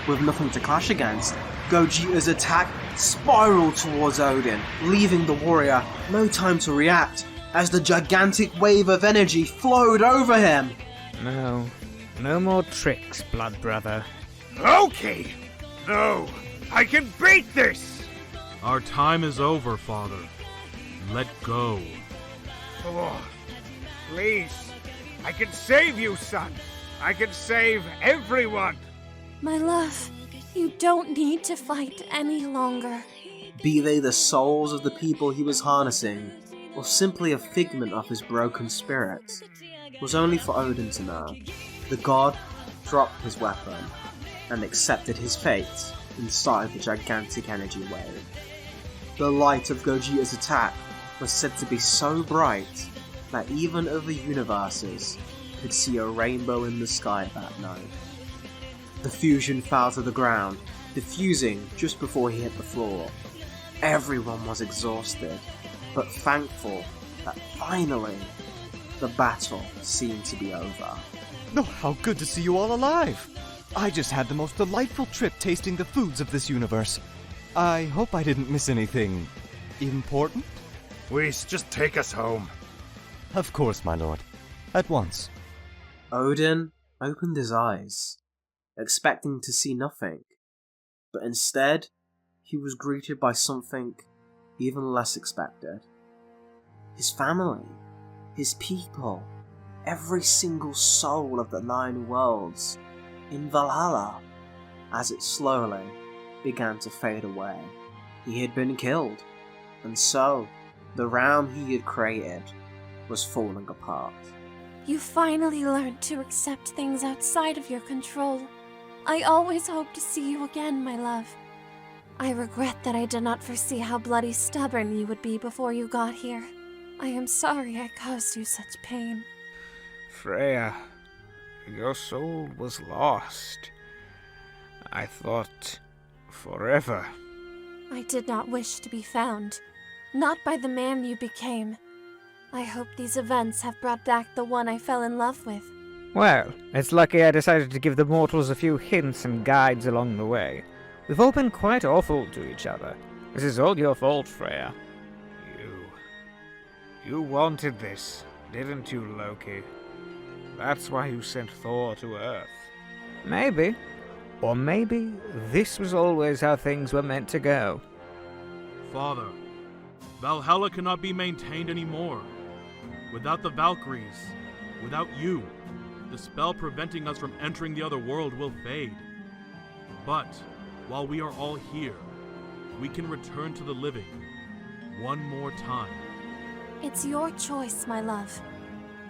Speaker 19: With nothing to clash against, Gogeta's attack spiraled towards Odin, leaving the warrior no time to react as the gigantic wave of energy flowed over him.
Speaker 17: No more tricks, blood brother. Loki! No, I can beat this!
Speaker 18: Our time is over, Father. Let go.
Speaker 17: Oh, please, I can save you, son. I can save everyone.
Speaker 11: My love, you don't need to fight any longer.
Speaker 19: Be they the souls of the people he was harnessing, or simply a figment of his broken spirit, was only for Odin to know. The god dropped his weapon and accepted his fate inside the gigantic energy wave. The light of Gogeta's attack was said to be so bright that even other universes could see a rainbow in the sky that night. The fusion fell to the ground, diffusing just before he hit the floor. Everyone was exhausted, but thankful that finally the battle seemed to be over.
Speaker 8: Oh, how good to see you all alive! I just had the most delightful trip tasting the foods of this universe. I hope I didn't miss anything important?
Speaker 6: Whis, just take us home.
Speaker 8: Of course, my lord. At once.
Speaker 19: Odin opened his eyes, expecting to see nothing, but instead, he was greeted by something even less expected. His family, his people, every single soul of the 9 worlds in Valhalla, as it slowly began to fade away. He had been killed, and so the realm he had created was falling apart.
Speaker 11: You finally learned to accept things outside of your control. I always hoped to see you again, my love. I regret that I did not foresee how bloody stubborn you would be before you got here. I am sorry I caused you such pain.
Speaker 17: Freya, your soul was lost. I thought forever.
Speaker 11: I did not wish to be found. Not by the man you became. I hope these events have brought back the one I fell in love with.
Speaker 21: Well, it's lucky I decided to give the mortals a few hints and guides along the way. We've all been quite awful to each other. This is all your fault, Freya.
Speaker 17: You wanted this, didn't you, Loki? That's why you sent Thor to Earth.
Speaker 21: Maybe. Or maybe this was always how things were meant to go.
Speaker 18: Father, Valhalla cannot be maintained anymore. Without the Valkyries, without you, the spell preventing us from entering the other world will fade. But while we are all here, we can return to the living one more time.
Speaker 11: It's your choice, my love.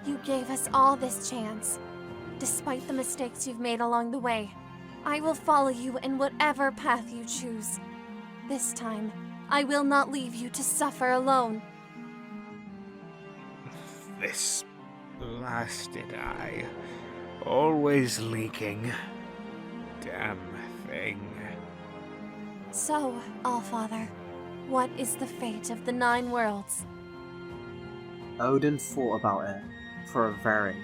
Speaker 11: You gave us all this chance. Despite the mistakes you've made along the way, I will follow you in whatever path you choose. This time, I will not leave you to suffer alone.
Speaker 17: This blasted eye. Always leaking. Damn thing.
Speaker 11: So, Allfather, what is the fate of the 9 worlds?
Speaker 19: Odin thought about it for a very,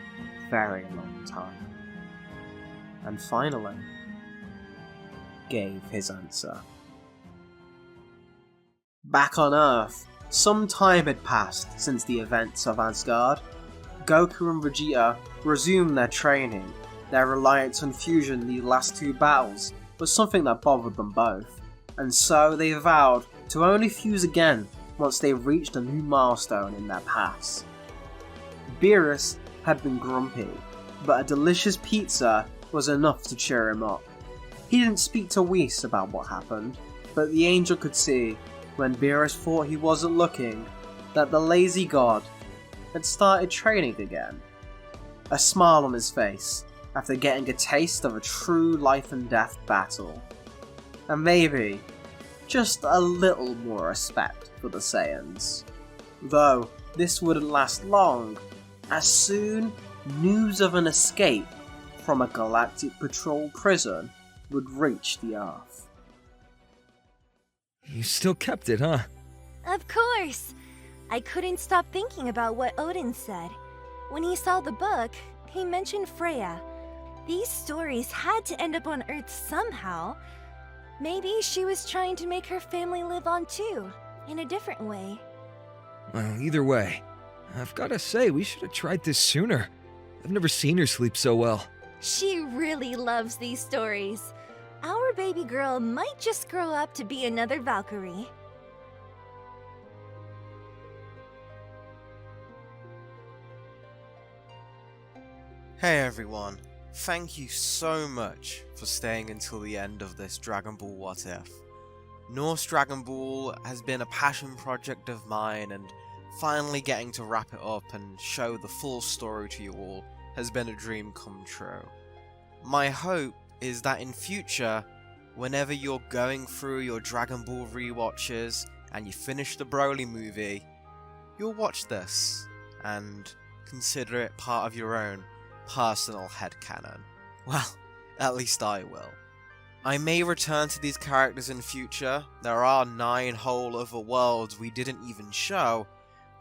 Speaker 19: very long time. And finally, gave his answer. Back on Earth, some time had passed since the events of Asgard. Goku and Vegeta resumed their training. Their reliance on fusion in the last 2 battles was something that bothered them both, and so they vowed to only fuse again once they reached a new milestone in their paths. Beerus had been grumpy, but a delicious pizza was enough to cheer him up. He didn't speak to Whis about what happened, but the angel could see, when Beerus thought he wasn't looking, that the lazy god had started training again. A smile on his face after getting a taste of a true life and death battle. And maybe just a little more respect for the Saiyans. Though this wouldn't last long, as soon news of an escape from a galactic patrol prison would reach the Earth.
Speaker 14: You still kept it, huh?
Speaker 16: Of course! I couldn't stop thinking about what Odin said. When he saw the book, he mentioned Freya. These stories had to end up on Earth somehow. Maybe she was trying to make her family live on too, in a different way.
Speaker 14: Well, either way, I've gotta say, we should have tried this sooner. I've never seen her sleep so well.
Speaker 16: She really loves these stories. Our baby girl might just grow up to be another Valkyrie.
Speaker 1: Hey everyone, thank you so much for staying until the end of this Dragon Ball What If. Norse Dragon Ball has been a passion project of mine, and finally getting to wrap it up and show the full story to you all has been a dream come true. My hope is that in future, whenever you're going through your Dragon Ball rewatches and you finish the Broly movie, you'll watch this and consider it part of your own personal headcanon. Well, at least I will. I may return to these characters in future. There are 9 whole other worlds we didn't even show,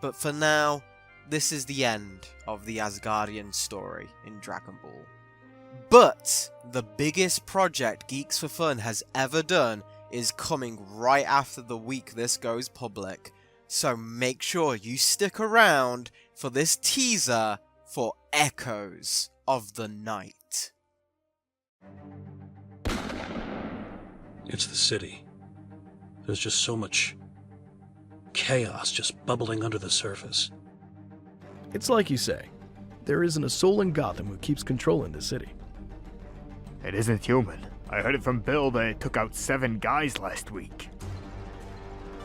Speaker 1: but for now, this is the end of the Asgardian story in Dragon Ball. But the biggest project Geeks for Fun has ever done is coming right after the week this goes public, so make sure you stick around for this teaser for Echoes of the Night.
Speaker 4: It's the city. There's just so much chaos just bubbling under the surface.
Speaker 22: It's like you say, there isn't a soul in Gotham who keeps controlling the city.
Speaker 17: It isn't human. I heard it from Bill that it took out 7 guys last week.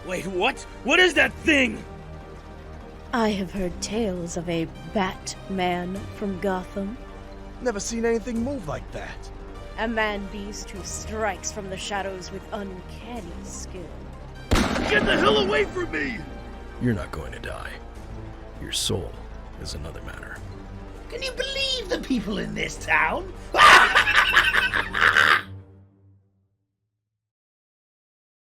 Speaker 20: Wait, what? What is that thing?
Speaker 23: I have heard tales of a Batman from Gotham.
Speaker 22: Never seen anything move like that.
Speaker 23: A man-beast who strikes from the shadows with uncanny skill.
Speaker 20: Get the hell away from me!
Speaker 22: You're not going to die. Your soul is another matter.
Speaker 20: Can you believe the people in this town?